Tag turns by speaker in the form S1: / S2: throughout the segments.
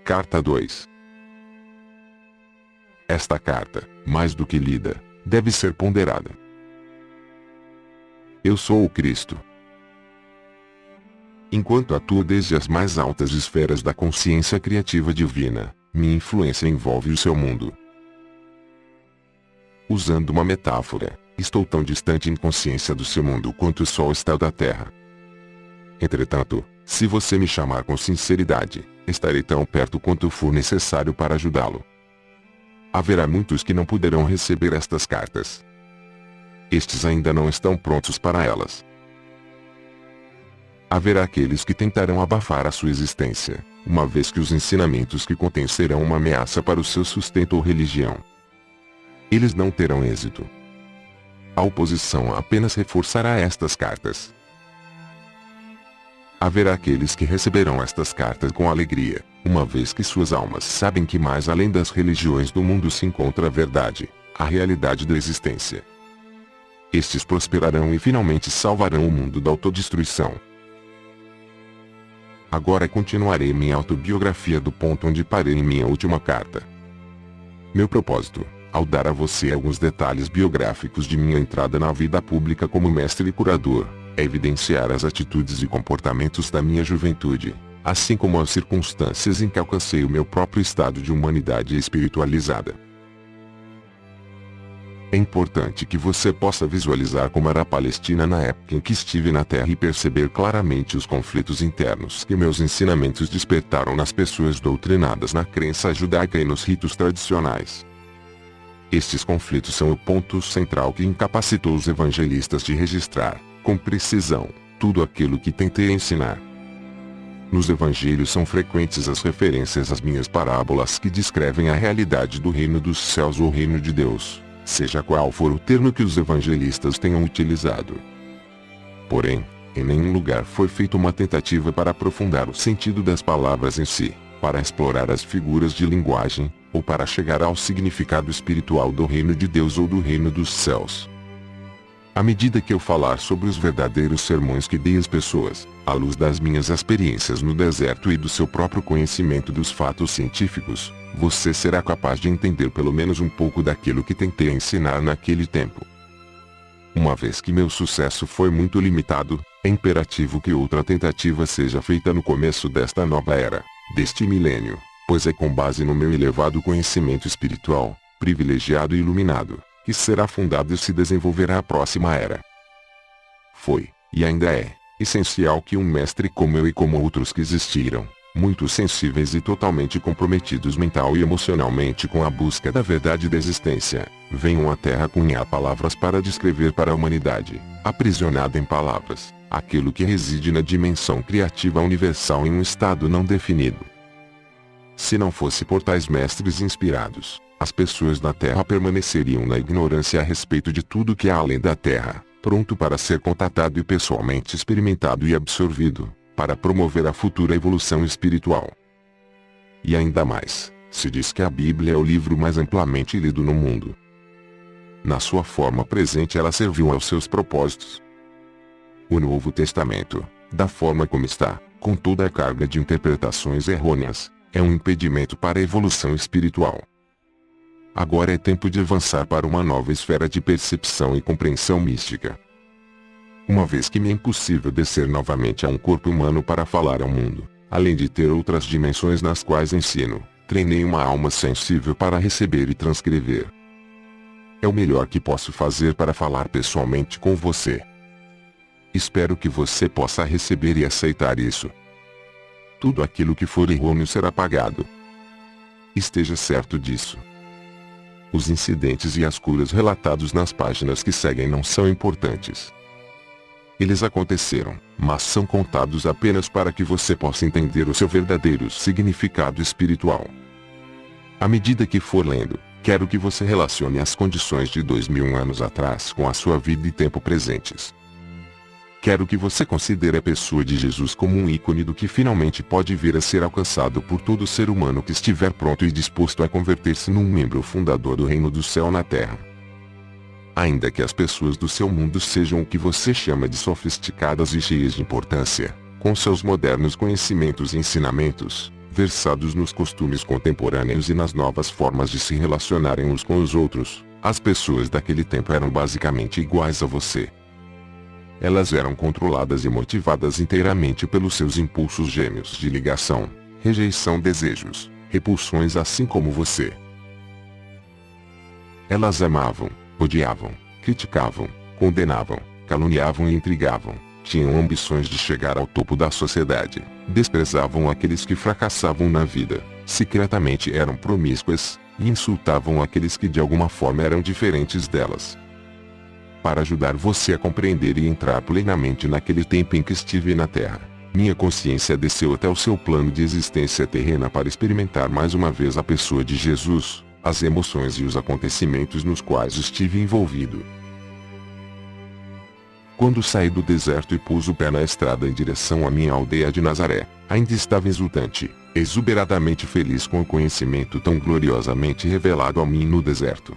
S1: Carta 2. Esta carta, mais do que lida, deve ser ponderada. Eu sou o Cristo. Enquanto atuo desde as mais altas esferas da consciência criativa divina, minha influência envolve o seu mundo. Usando uma metáfora, estou tão distante em consciência do seu mundo quanto o Sol está da Terra. Entretanto, se você me chamar com sinceridade, estarei tão perto quanto for necessário para ajudá-lo. Haverá muitos que não poderão receber estas cartas. Estes ainda não estão prontos para elas. Haverá aqueles que tentarão abafar a sua existência, uma vez que os ensinamentos que contêm serão uma ameaça para o seu sustento ou religião. Eles não terão êxito. A oposição apenas reforçará estas cartas. Haverá aqueles que receberão estas cartas com alegria, uma vez que suas almas sabem que mais além das religiões do mundo se encontra a verdade, a realidade da existência. Estes prosperarão e finalmente salvarão o mundo da autodestruição. Agora continuarei minha autobiografia do ponto onde parei em minha última carta. Meu propósito, ao dar a você alguns detalhes biográficos de minha entrada na vida pública como mestre e curador, é evidenciar as atitudes e comportamentos da minha juventude, assim como as circunstâncias em que alcancei o meu próprio estado de humanidade espiritualizada. É importante que você possa visualizar como era a Palestina na época em que estive na Terra e perceber claramente os conflitos internos que meus ensinamentos despertaram nas pessoas doutrinadas na crença judaica e nos ritos tradicionais. Estes conflitos são o ponto central que incapacitou os evangelistas de registrar, com precisão, tudo aquilo que tentei ensinar. Nos evangelhos são frequentes as referências às minhas parábolas que descrevem a realidade do reino dos céus ou reino de Deus, seja qual for o termo que os evangelistas tenham utilizado. Porém, em nenhum lugar foi feita uma tentativa para aprofundar o sentido das palavras em si, para explorar as figuras de linguagem, ou para chegar ao significado espiritual do reino de Deus ou do reino dos céus. À medida que eu falar sobre os verdadeiros sermões que dei às pessoas, à luz das minhas experiências no deserto e do seu próprio conhecimento dos fatos científicos, você será capaz de entender pelo menos um pouco daquilo que tentei ensinar naquele tempo. Uma vez que meu sucesso foi muito limitado, é imperativo que outra tentativa seja feita no começo desta nova era, deste milênio, pois é com base no meu elevado conhecimento espiritual, privilegiado e iluminado, que será fundada e se desenvolverá a próxima era. Foi, e ainda é, essencial que um mestre como eu e como outros que existiram, muito sensíveis e totalmente comprometidos mental e emocionalmente com a busca da verdade da existência, venham à Terra cunhar palavras para descrever para a humanidade, aprisionada em palavras, aquilo que reside na dimensão criativa universal em um estado não definido. Se não fosse por tais mestres inspirados, as pessoas da Terra permaneceriam na ignorância a respeito de tudo que há além da Terra, pronto para ser contatado e pessoalmente experimentado e absorvido, para promover a futura evolução espiritual. E ainda mais, se diz que a Bíblia é o livro mais amplamente lido no mundo. Na sua forma presente ela serviu aos seus propósitos. O Novo Testamento, da forma como está, com toda a carga de interpretações errôneas, é um impedimento para a evolução espiritual. Agora é tempo de avançar para uma nova esfera de percepção e compreensão mística. Uma vez que me é impossível descer novamente a um corpo humano para falar ao mundo, além de ter outras dimensões nas quais ensino, treinei uma alma sensível para receber e transcrever. É o melhor que posso fazer para falar pessoalmente com você. Espero que você possa receber e aceitar isso. Tudo aquilo que for errôneo será apagado. Esteja certo disso. Os incidentes e as curas relatados nas páginas que seguem não são importantes. Eles aconteceram, mas são contados apenas para que você possa entender o seu verdadeiro significado espiritual. À medida que for lendo, quero que você relacione as condições de 2000 anos atrás com a sua vida e tempo presentes. Quero que você considere a pessoa de Jesus como um ícone do que finalmente pode vir a ser alcançado por todo ser humano que estiver pronto e disposto a converter-se num membro fundador do reino do céu na terra. Ainda que as pessoas do seu mundo sejam o que você chama de sofisticadas e cheias de importância, com seus modernos conhecimentos e ensinamentos, versados nos costumes contemporâneos e nas novas formas de se relacionarem uns com os outros, as pessoas daquele tempo eram basicamente iguais a você. Elas eram controladas e motivadas inteiramente pelos seus impulsos gêmeos de ligação, rejeição, desejos, repulsões, assim como você. Elas amavam, odiavam, criticavam, condenavam, caluniavam e intrigavam, tinham ambições de chegar ao topo da sociedade, desprezavam aqueles que fracassavam na vida, secretamente eram promíscuas, e insultavam aqueles que de alguma forma eram diferentes delas. Para ajudar você a compreender e entrar plenamente naquele tempo em que estive na Terra, minha consciência desceu até o seu plano de existência terrena para experimentar mais uma vez a pessoa de Jesus, as emoções e os acontecimentos nos quais estive envolvido. Quando saí do deserto e pus o pé na estrada em direção à minha aldeia de Nazaré, ainda estava exultante, exuberadamente feliz com o conhecimento tão gloriosamente revelado a mim no deserto.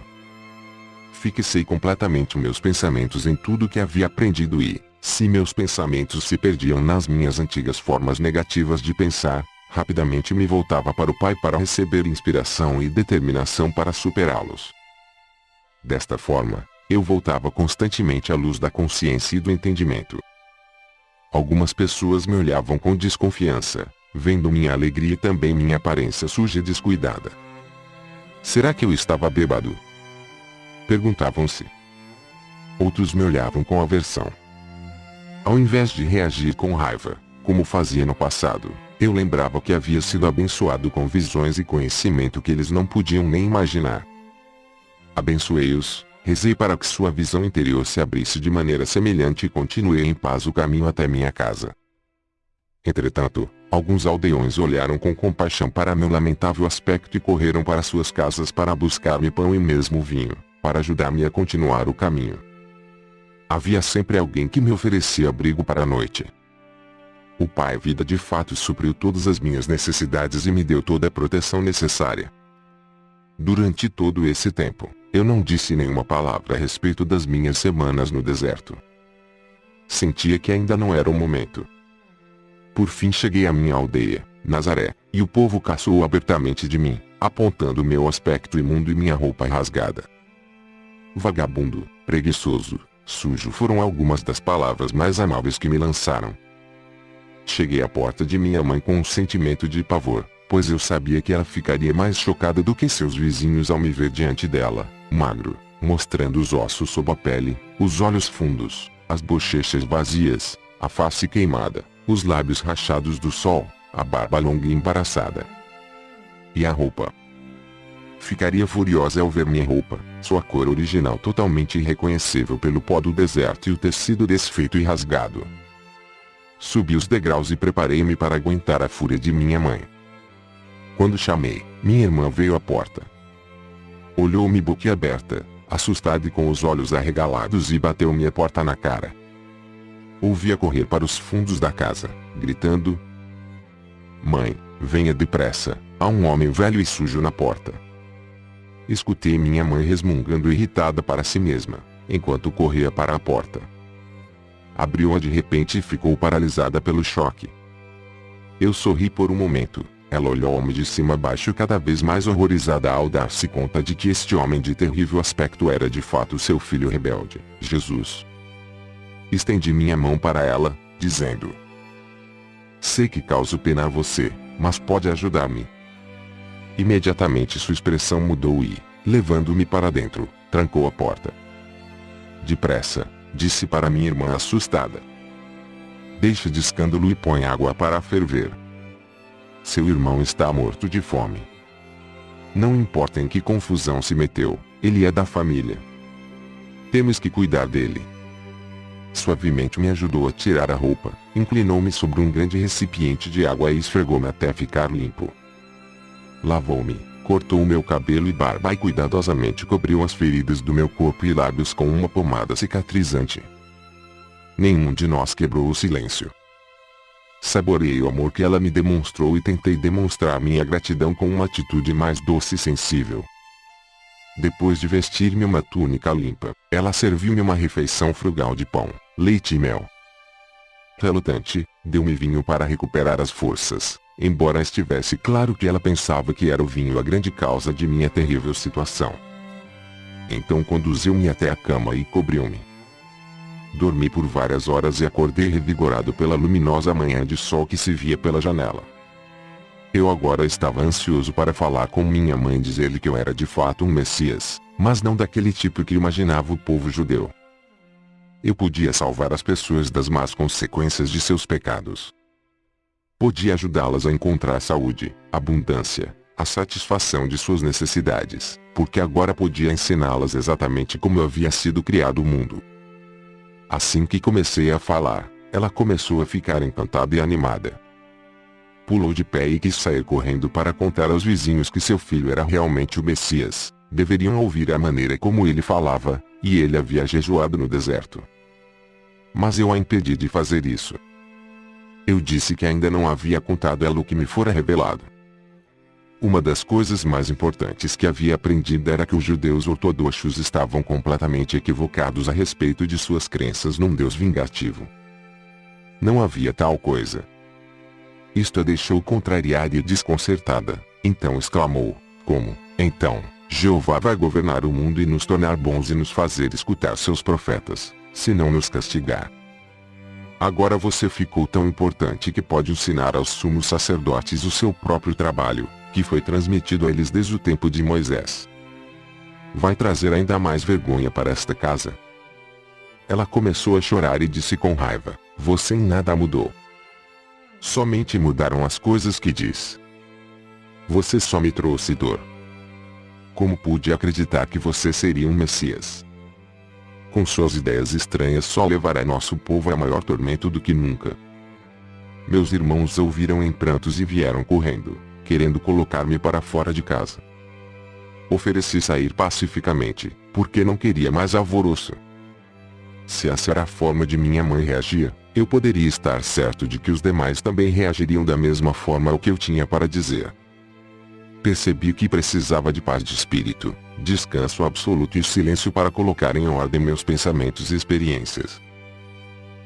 S1: Fixei completamente meus pensamentos em tudo que havia aprendido e, se meus pensamentos se perdiam nas minhas antigas formas negativas de pensar, rapidamente me voltava para o Pai para receber inspiração e determinação para superá-los. Desta forma, eu voltava constantemente à luz da consciência e do entendimento. Algumas pessoas me olhavam com desconfiança, vendo minha alegria e também minha aparência suja e descuidada. Será que eu estava bêbado? Perguntavam-se. Outros me olhavam com aversão. Ao invés de reagir com raiva, como fazia no passado, eu lembrava que havia sido abençoado com visões e conhecimento que eles não podiam nem imaginar. Abençoei-os, rezei para que sua visão interior se abrisse de maneira semelhante e continuei em paz o caminho até minha casa. Entretanto, alguns aldeões olharam com compaixão para meu lamentável aspecto e correram para suas casas para buscar-me pão e mesmo vinho, para ajudar-me a continuar o caminho. Havia sempre alguém que me oferecia abrigo para a noite. O Pai Vida de fato supriu todas as minhas necessidades e me deu toda a proteção necessária. Durante todo esse tempo, eu não disse nenhuma palavra a respeito das minhas semanas no deserto. Sentia que ainda não era o momento. Por fim cheguei à minha aldeia, Nazaré, e o povo caçoou abertamente de mim, apontando meu aspecto imundo e minha roupa rasgada. Vagabundo, preguiçoso, sujo foram algumas das palavras mais amáveis que me lançaram. Cheguei à porta de minha mãe com um sentimento de pavor, pois eu sabia que ela ficaria mais chocada do que seus vizinhos ao me ver diante dela, magro, mostrando os ossos sob a pele, os olhos fundos, as bochechas vazias, a face queimada, os lábios rachados do sol, a barba longa e embaraçada. E a roupa? Ficaria furiosa ao ver minha roupa, sua cor original totalmente irreconhecível pelo pó do deserto e o tecido desfeito e rasgado. Subi os degraus e preparei-me para aguentar a fúria de minha mãe. Quando chamei, minha irmã veio à porta. Olhou-me boquiaberta, assustada e com os olhos arregalados e bateu-me a porta na cara. Ouvi-a correr para os fundos da casa, gritando: "Mãe, venha depressa, há um homem velho e sujo na porta." Escutei minha mãe resmungando irritada para si mesma, enquanto corria para a porta. Abriu-a de repente e ficou paralisada pelo choque. Eu sorri por um momento. Ela olhou-me de cima a baixo cada vez mais horrorizada ao dar-se conta de que este homem de terrível aspecto era de fato seu filho rebelde, Jesus. Estendi minha mão para ela, dizendo: "Sei que causo pena a você, mas pode ajudar-me." Imediatamente sua expressão mudou e, levando-me para dentro, trancou a porta. "Depressa", disse para minha irmã assustada. "Deixe de escândalo e põe água para ferver. Seu irmão está morto de fome. Não importa em que confusão se meteu, ele é da família. Temos que cuidar dele." Suavemente me ajudou a tirar a roupa, inclinou-me sobre um grande recipiente de água e esfregou-me até ficar limpo. Lavou-me, cortou o meu cabelo e barba e cuidadosamente cobriu as feridas do meu corpo e lábios com uma pomada cicatrizante. Nenhum de nós quebrou o silêncio. Saboreei o amor que ela me demonstrou e tentei demonstrar minha gratidão com uma atitude mais doce e sensível. Depois de vestir-me uma túnica limpa, ela serviu-me uma refeição frugal de pão, leite e mel. Relutante, deu-me vinho para recuperar as forças, embora estivesse claro que ela pensava que era o vinho a grande causa de minha terrível situação. Então conduziu-me até a cama e cobriu-me. Dormi por várias horas e acordei revigorado pela luminosa manhã de sol que se via pela janela. Eu agora estava ansioso para falar com minha mãe e dizer-lhe que eu era de fato um Messias, mas não daquele tipo que imaginava o povo judeu. Eu podia salvar as pessoas das más consequências de seus pecados. Podia ajudá-las a encontrar saúde, abundância, a satisfação de suas necessidades, porque agora podia ensiná-las exatamente como havia sido criado o mundo. Assim que comecei a falar, ela começou a ficar encantada e animada. Pulou de pé e quis sair correndo para contar aos vizinhos que seu filho era realmente o Messias, deveriam ouvir a maneira como ele falava, e ele havia jejuado no deserto. Mas eu a impedi de fazer isso. Eu disse que ainda não havia contado a ela o que me fora revelado. Uma das coisas mais importantes que havia aprendido era que os judeus ortodoxos estavam completamente equivocados a respeito de suas crenças num Deus vingativo. Não havia tal coisa. Isto a deixou contrariada e desconcertada, então exclamou: como, então, Jeová vai governar o mundo e nos tornar bons e nos fazer escutar seus profetas, se não nos castigar? Agora você ficou tão importante que pode ensinar aos sumos sacerdotes o seu próprio trabalho, que foi transmitido a eles desde o tempo de Moisés. Vai trazer ainda mais vergonha para esta casa. Ela começou a chorar e disse com raiva: você em nada mudou. Somente mudaram as coisas que diz. Você só me trouxe dor. Como pude acreditar que você seria um Messias? Com suas ideias estranhas só levará nosso povo a maior tormento do que nunca. Meus irmãos ouviram em prantos e vieram correndo, querendo colocar-me para fora de casa. Ofereci sair pacificamente, porque não queria mais alvoroço. Se essa era a forma de minha mãe reagir, eu poderia estar certo de que os demais também reagiriam da mesma forma ao que eu tinha para dizer. Percebi que precisava de paz de espírito, descanso absoluto e silêncio para colocar em ordem meus pensamentos e experiências.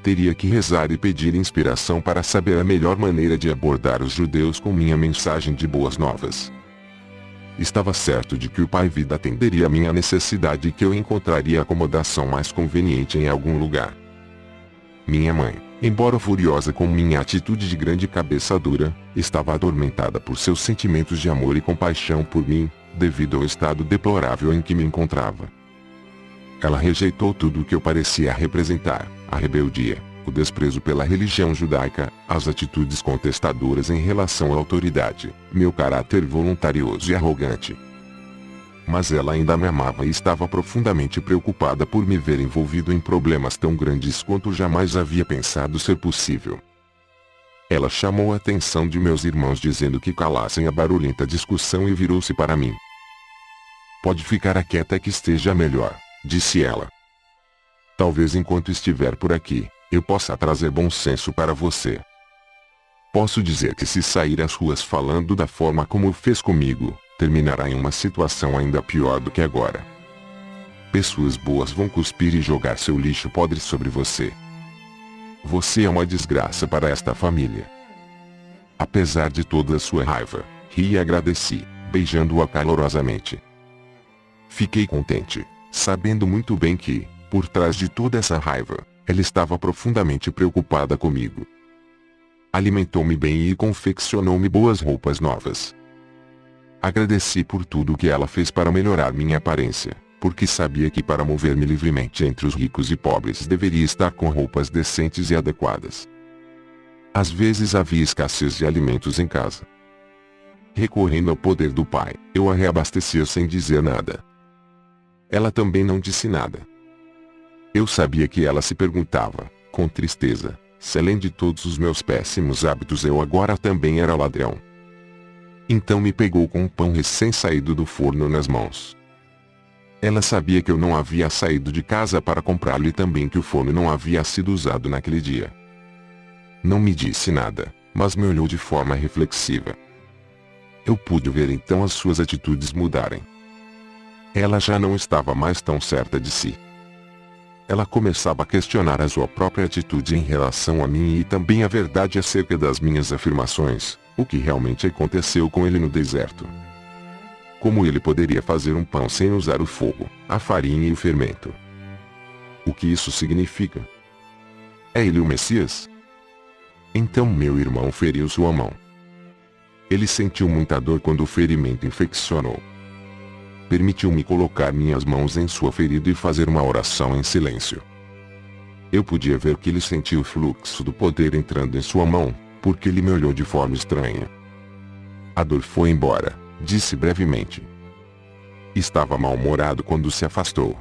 S1: Teria que rezar e pedir inspiração para saber a melhor maneira de abordar os judeus com minha mensagem de boas novas. Estava certo de que o Pai Vida atenderia a minha necessidade e que eu encontraria acomodação mais conveniente em algum lugar. Minha mãe, embora furiosa com minha atitude de grande cabeça dura, estava atormentada por seus sentimentos de amor e compaixão por mim, devido ao estado deplorável em que me encontrava. Ela rejeitou tudo o que eu parecia representar: a rebeldia, o desprezo pela religião judaica, as atitudes contestadoras em relação à autoridade, meu caráter voluntarioso e arrogante. Mas ela ainda me amava e estava profundamente preocupada por me ver envolvido em problemas tão grandes quanto jamais havia pensado ser possível. Ela chamou a atenção de meus irmãos dizendo que calassem a barulhenta discussão e virou-se para mim. Pode ficar quieta que esteja melhor, disse ela. Talvez enquanto estiver por aqui, eu possa trazer bom senso para você. Posso dizer que se sair às ruas falando da forma como fez comigo, terminará em uma situação ainda pior do que agora. Pessoas boas vão cuspir e jogar seu lixo podre sobre você. Você é uma desgraça para esta família. Apesar de toda a sua raiva, ri e agradeci, beijando-a calorosamente. Fiquei contente, sabendo muito bem que, por trás de toda essa raiva, ela estava profundamente preocupada comigo. Alimentou-me bem e confeccionou-me boas roupas novas. Agradeci por tudo o que ela fez para melhorar minha aparência, porque sabia que para mover-me livremente entre os ricos e pobres deveria estar com roupas decentes e adequadas. Às vezes havia escassez de alimentos em casa. Recorrendo ao poder do Pai, eu a reabastecia sem dizer nada. Ela também não disse nada. Eu sabia que ela se perguntava, com tristeza, se além de todos os meus péssimos hábitos eu agora também era ladrão. Então me pegou com um pão recém-saído do forno nas mãos. Ela sabia que eu não havia saído de casa para comprá-lo e também que o forno não havia sido usado naquele dia. Não me disse nada, mas me olhou de forma reflexiva. Eu pude ver então as suas atitudes mudarem. Ela já não estava mais tão certa de si. Ela começava a questionar a sua própria atitude em relação a mim e também a verdade acerca das minhas afirmações, o que realmente aconteceu com ele no deserto. Como ele poderia fazer um pão sem usar o fogo, a farinha e o fermento? O que isso significa? É ele o Messias? Então meu irmão feriu sua mão. Ele sentiu muita dor quando o ferimento infeccionou. Permitiu-me colocar minhas mãos em sua ferida e fazer uma oração em silêncio. Eu podia ver que ele sentiu o fluxo do poder entrando em sua mão, porque ele me olhou de forma estranha. A dor foi embora, disse brevemente. Estava mal-humorado quando se afastou.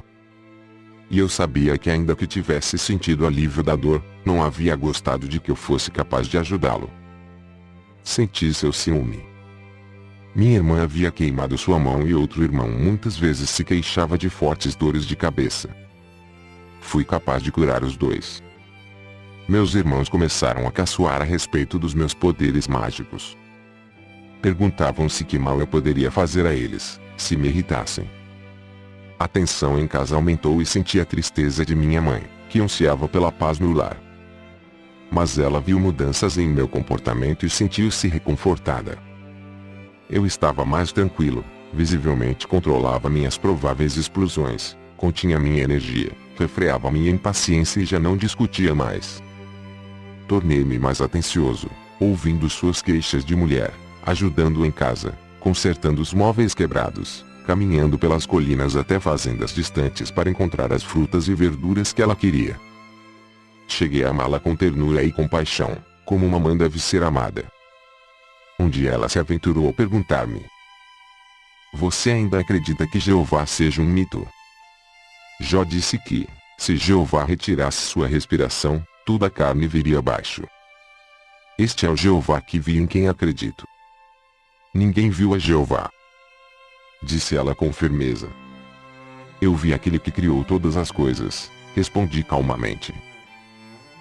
S1: E eu sabia que ainda que tivesse sentido alívio da dor, não havia gostado de que eu fosse capaz de ajudá-lo. Senti seu ciúme. Minha irmã havia queimado sua mão e outro irmão muitas vezes se queixava de fortes dores de cabeça. Fui capaz de curar os dois. Meus irmãos começaram a caçoar a respeito dos meus poderes mágicos. Perguntavam-se que mal eu poderia fazer a eles, se me irritassem. A tensão em casa aumentou e senti a tristeza de minha mãe, que ansiava pela paz no lar. Mas ela viu mudanças em meu comportamento e sentiu-se reconfortada. Eu estava mais tranquilo, visivelmente controlava minhas prováveis explosões, continha minha energia, refreava minha impaciência e já não discutia mais. Tornei-me mais atencioso, ouvindo suas queixas de mulher, ajudando em casa, consertando os móveis quebrados, caminhando pelas colinas até fazendas distantes para encontrar as frutas e verduras que ela queria. Cheguei a amá-la com ternura e compaixão, como uma mãe deve ser amada. Um dia ela se aventurou a perguntar-me: "Você ainda acredita que Jeová seja um mito?" Jó disse que, se Jeová retirasse sua respiração, toda a carne viria abaixo. Este é o Jeová que vi em quem acredito. Ninguém viu a Jeová, disse ela com firmeza. Eu vi aquele que criou todas as coisas, respondi calmamente.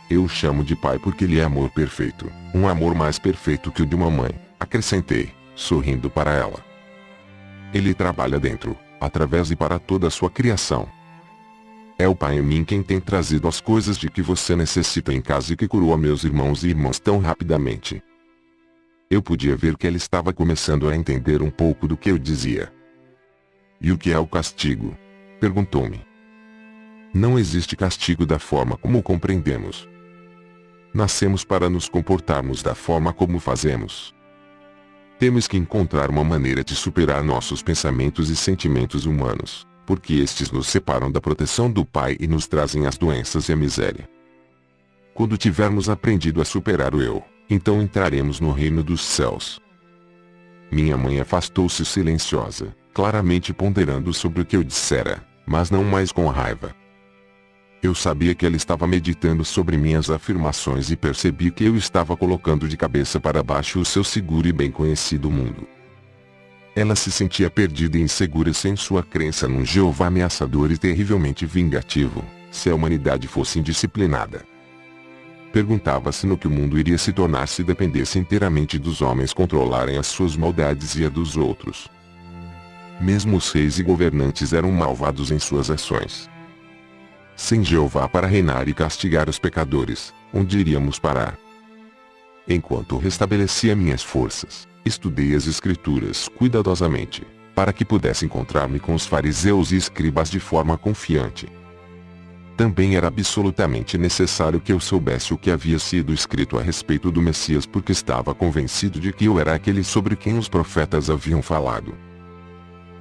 S1: Eu o chamo de pai porque ele é amor perfeito, um amor mais perfeito que o de uma mãe, acrescentei, sorrindo para ela. Ele trabalha dentro, através e para toda a sua criação. É o Pai em mim quem tem trazido as coisas de que você necessita em casa e que curou a meus irmãos e irmãs tão rapidamente. Eu podia ver que ela estava começando a entender um pouco do que eu dizia. E o que é o castigo? Perguntou-me. Não existe castigo da forma como o compreendemos. Nascemos para nos comportarmos da forma como fazemos. Temos que encontrar uma maneira de superar nossos pensamentos e sentimentos humanos, porque estes nos separam da proteção do Pai e nos trazem as doenças e a miséria. Quando tivermos aprendido a superar o eu, então entraremos no reino dos céus. Minha mãe afastou-se silenciosa, claramente ponderando sobre o que eu dissera, mas não mais com raiva. Eu sabia que ela estava meditando sobre minhas afirmações e percebi que eu estava colocando de cabeça para baixo o seu seguro e bem conhecido mundo. Ela se sentia perdida e insegura sem sua crença num Jeová ameaçador e terrivelmente vingativo, se a humanidade fosse indisciplinada. Perguntava-se no que o mundo iria se tornar se dependesse inteiramente dos homens controlarem as suas maldades e a dos outros. Mesmo os reis e governantes eram malvados em suas ações. Sem Jeová para reinar e castigar os pecadores, onde iríamos parar? Enquanto restabelecia minhas forças, estudei as Escrituras cuidadosamente, para que pudesse encontrar-me com os fariseus e escribas de forma confiante. Também era absolutamente necessário que eu soubesse o que havia sido escrito a respeito do Messias porque estava convencido de que eu era aquele sobre quem os profetas haviam falado.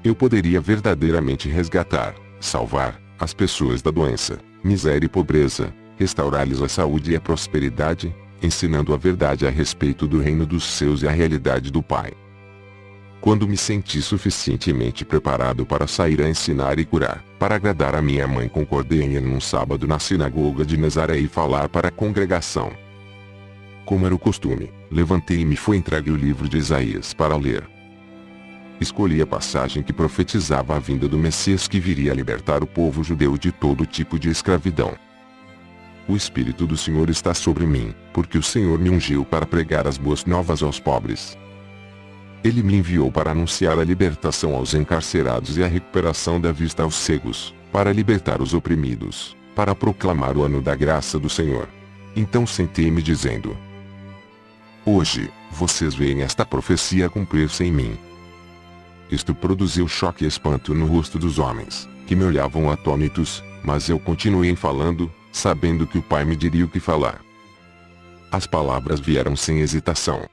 S1: Eu poderia verdadeiramente resgatar, salvar, as pessoas da doença, miséria e pobreza, restaurar-lhes a saúde e a prosperidade, ensinando a verdade a respeito do reino dos céus e a realidade do Pai. Quando me senti suficientemente preparado para sair a ensinar e curar, para agradar a minha mãe, concordei em ir num sábado na sinagoga de Nazaré e falar para a congregação. Como era o costume, levantei e me foi entregue o livro de Isaías para ler. Escolhi a passagem que profetizava a vinda do Messias que viria a libertar o povo judeu de todo tipo de escravidão. O Espírito do Senhor está sobre mim, porque o Senhor me ungiu para pregar as boas novas aos pobres. Ele me enviou para anunciar a libertação aos encarcerados e a recuperação da vista aos cegos, para libertar os oprimidos, para proclamar o ano da graça do Senhor. Então sentei-me dizendo: Hoje, Vocês veem esta profecia cumprir-se em mim. Isto produziu choque e espanto no rosto dos homens, que me olhavam atônitos, mas eu continuei falando, sabendo que o Pai me diria o que falar. As palavras vieram sem hesitação.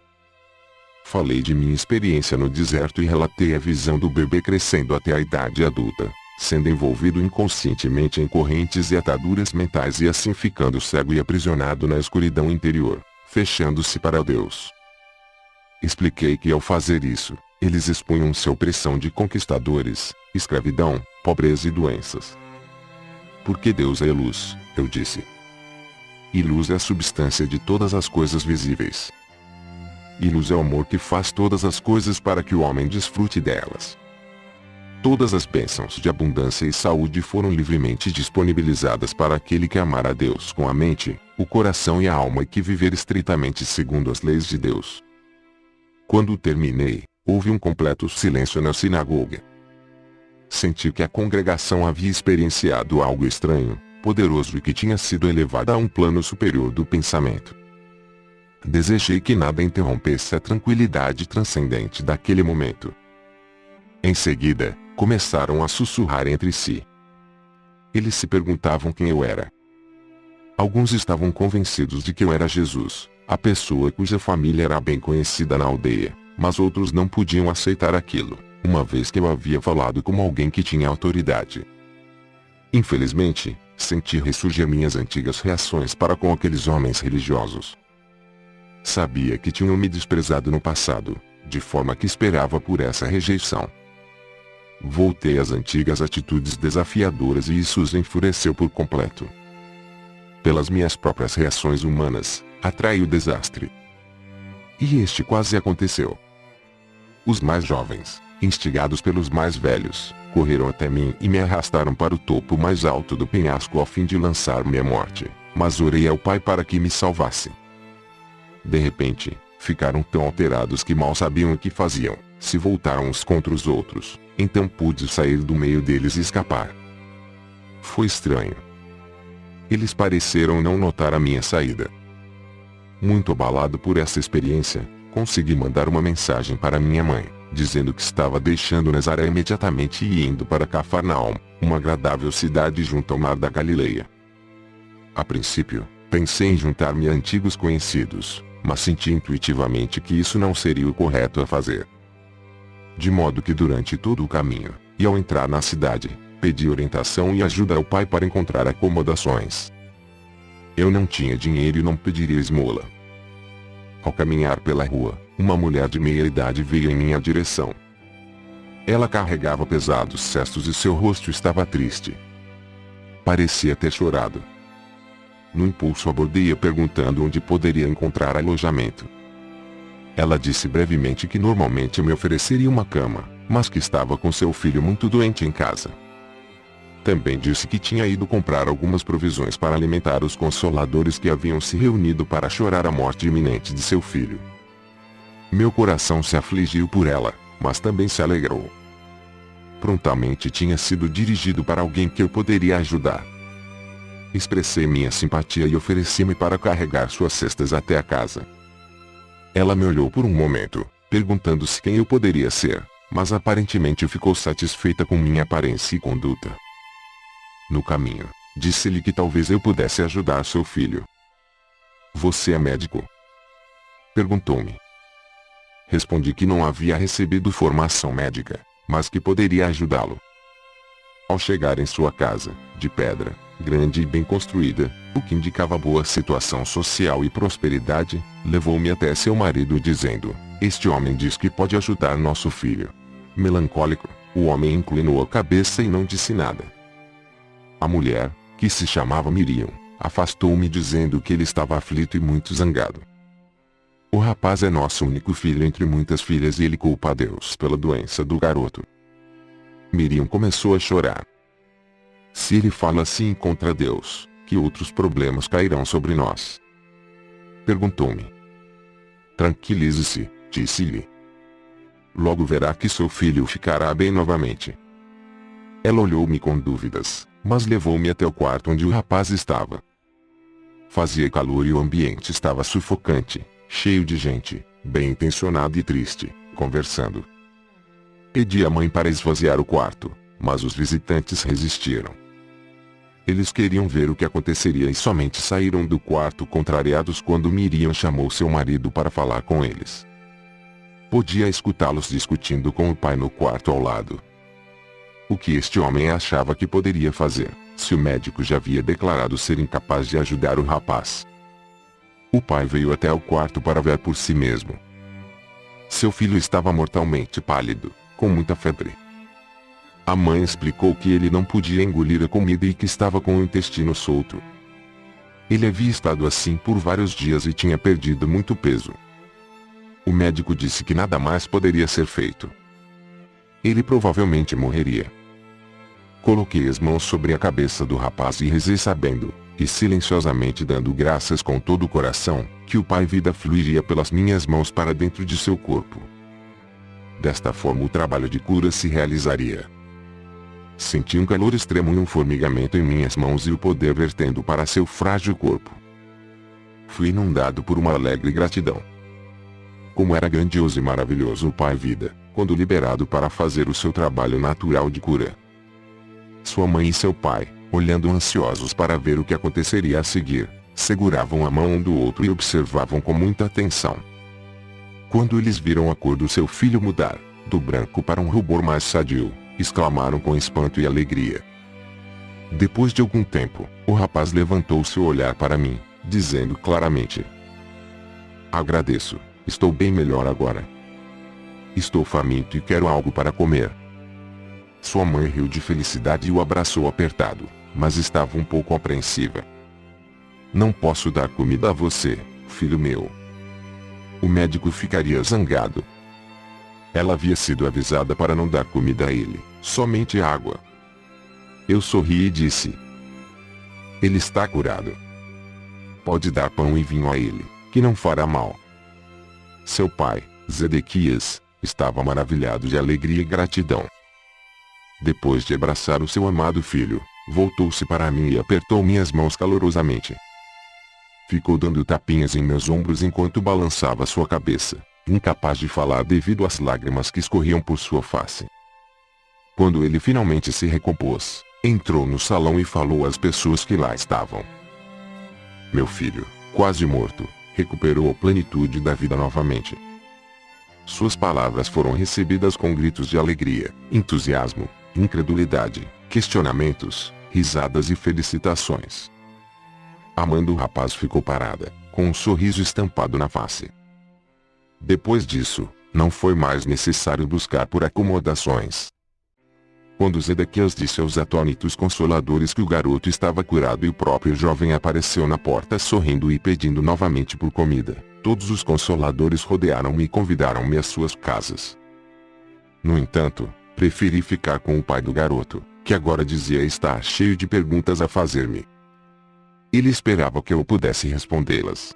S1: Falei de minha experiência no deserto e relatei a visão do bebê crescendo até a idade adulta, sendo envolvido inconscientemente em correntes e ataduras mentais e assim ficando cego e aprisionado na escuridão interior, fechando-se para Deus. Expliquei que ao fazer isso, eles expunham-se à opressão de conquistadores, escravidão, pobreza e doenças. Porque Deus é luz, eu disse. E luz é a substância de todas as coisas visíveis. E luz é o amor que faz todas as coisas para que o homem desfrute delas. Todas as bênçãos de abundância e saúde foram livremente disponibilizadas para aquele que amar a Deus com a mente, o coração e a alma e que viver estritamente segundo as leis de Deus. Quando terminei, houve um completo silêncio na sinagoga. Senti que a congregação havia experienciado algo estranho, poderoso e que tinha sido elevado a um plano superior do pensamento. Desejei que nada interrompesse a tranquilidade transcendente daquele momento. Em seguida, começaram a sussurrar entre si. Eles se perguntavam quem eu era. Alguns estavam convencidos de que eu era Jesus, a pessoa cuja família era bem conhecida na aldeia, mas outros não podiam aceitar aquilo, uma vez que eu havia falado como alguém que tinha autoridade. Infelizmente, senti ressurgir minhas antigas reações para com aqueles homens religiosos. Sabia que tinham me desprezado no passado, de forma que esperava por essa rejeição. Voltei às antigas atitudes desafiadoras e isso os enfureceu por completo. Pelas minhas próprias reações humanas, atraí o desastre. E este quase aconteceu. Os mais jovens, instigados pelos mais velhos, correram até mim e me arrastaram para o topo mais alto do penhasco a fim de lançar-me à morte, mas orei ao Pai para que me salvasse. De repente, ficaram tão alterados que mal sabiam o que faziam, se voltaram uns contra os outros, então pude sair do meio deles e escapar. Foi estranho. Eles pareceram não notar a minha saída. Muito abalado por essa experiência, consegui mandar uma mensagem para minha mãe, dizendo que estava deixando Nazaré imediatamente e indo para Cafarnaum, uma agradável cidade junto ao mar da Galileia. A princípio, pensei em juntar-me a antigos conhecidos, mas senti intuitivamente que isso não seria o correto a fazer. De modo que durante todo o caminho, e ao entrar na cidade, pedi orientação e ajuda ao Pai para encontrar acomodações. Eu não tinha dinheiro e não pediria esmola. Ao caminhar pela rua, uma mulher de meia idade veio em minha direção. Ela carregava pesados cestos e seu rosto estava triste. Parecia ter chorado. No impulso abordei-a perguntando onde poderia encontrar alojamento. Ela disse brevemente que normalmente me ofereceria uma cama, mas que estava com seu filho muito doente em casa. Também disse que tinha ido comprar algumas provisões para alimentar os consoladores que haviam se reunido para chorar a morte iminente de seu filho. Meu coração se afligiu por ela, mas também se alegrou. Prontamente tinha sido dirigido para alguém que eu poderia ajudar. Expressei minha simpatia e ofereci-me para carregar suas cestas até a casa. Ela me olhou por um momento, perguntando-se quem eu poderia ser, mas aparentemente ficou satisfeita com minha aparência e conduta. No caminho, disse-lhe que talvez eu pudesse ajudar seu filho. Você é médico? Perguntou-me. Respondi que não havia recebido formação médica, mas que poderia ajudá-lo. Ao chegar em sua casa, de pedra, grande e bem construída, o que indicava boa situação social e prosperidade, levou-me até seu marido dizendo: "Este homem diz que pode ajudar nosso filho." Melancólico, o homem inclinou a cabeça e não disse nada. A mulher, que se chamava Miriam, afastou-me dizendo que ele estava aflito e muito zangado. "O rapaz é nosso único filho entre muitas filhas e ele culpa a Deus pela doença do garoto." Miriam começou a chorar. "Se ele fala assim contra Deus, que outros problemas cairão sobre nós?" Perguntou-me. "Tranquilize-se", disse-lhe. "Logo verá que seu filho ficará bem novamente." Ela olhou-me com dúvidas, mas levou-me até o quarto onde o rapaz estava. Fazia calor e o ambiente estava sufocante, cheio de gente, bem intencionado e triste, conversando. Pedi à mãe para esvaziar o quarto, mas os visitantes resistiram. Eles queriam ver o que aconteceria e somente saíram do quarto contrariados quando Miriam chamou seu marido para falar com eles. Podia escutá-los discutindo com o pai no quarto ao lado. O que este homem achava que poderia fazer, se o médico já havia declarado ser incapaz de ajudar o rapaz? O pai veio até o quarto para ver por si mesmo. Seu filho estava mortalmente pálido, com muita febre. A mãe explicou que ele não podia engolir a comida e que estava com o intestino solto. Ele havia estado assim por vários dias e tinha perdido muito peso. O médico disse que nada mais poderia ser feito. Ele provavelmente morreria. Coloquei as mãos sobre a cabeça do rapaz e rezei sabendo, e silenciosamente dando graças com todo o coração, que o pai vida fluiria pelas minhas mãos para dentro de seu corpo. Desta forma o trabalho de cura se realizaria. Senti um calor extremo e um formigamento em minhas mãos e o poder vertendo para seu frágil corpo. Fui inundado por uma alegre gratidão. Como era grandioso e maravilhoso o Pai Vida, quando liberado para fazer o seu trabalho natural de cura. Sua mãe e seu pai, olhando ansiosos para ver o que aconteceria a seguir, seguravam a mão um do outro e observavam com muita atenção. Quando eles viram a cor do seu filho mudar, do branco para um rubor mais sadio, exclamaram com espanto e alegria. Depois de algum tempo, o rapaz levantou seu olhar para mim, dizendo claramente: "Agradeço, estou bem melhor agora. Estou faminto e quero algo para comer." Sua mãe riu de felicidade e o abraçou apertado, mas estava um pouco apreensiva. "Não posso dar comida a você, filho meu." O médico ficaria zangado. Ela havia sido avisada para não dar comida a ele, somente água. Eu sorri e disse: "Ele está curado. Pode dar pão e vinho a ele, que não fará mal." Seu pai, Zedequias, estava maravilhado de alegria e gratidão. Depois de abraçar o seu amado filho, voltou-se para mim e apertou minhas mãos calorosamente. Ficou dando tapinhas em meus ombros enquanto balançava sua cabeça, incapaz de falar devido às lágrimas que escorriam por sua face. Quando ele finalmente se recompôs, entrou no salão e falou às pessoas que lá estavam. Meu filho, quase morto, recuperou a plenitude da vida novamente. Suas palavras foram recebidas com gritos de alegria, entusiasmo, incredulidade, questionamentos, risadas e felicitações. A mãe do rapaz ficou parada, com um sorriso estampado na face. Depois disso, não foi mais necessário buscar por acomodações. Quando Zedequias disse aos atônitos consoladores que o garoto estava curado e o próprio jovem apareceu na porta sorrindo e pedindo novamente por comida, todos os consoladores rodearam-me e convidaram-me às suas casas. No entanto, preferi ficar com o pai do garoto, que agora dizia estar cheio de perguntas a fazer-me. Ele esperava que eu pudesse respondê-las.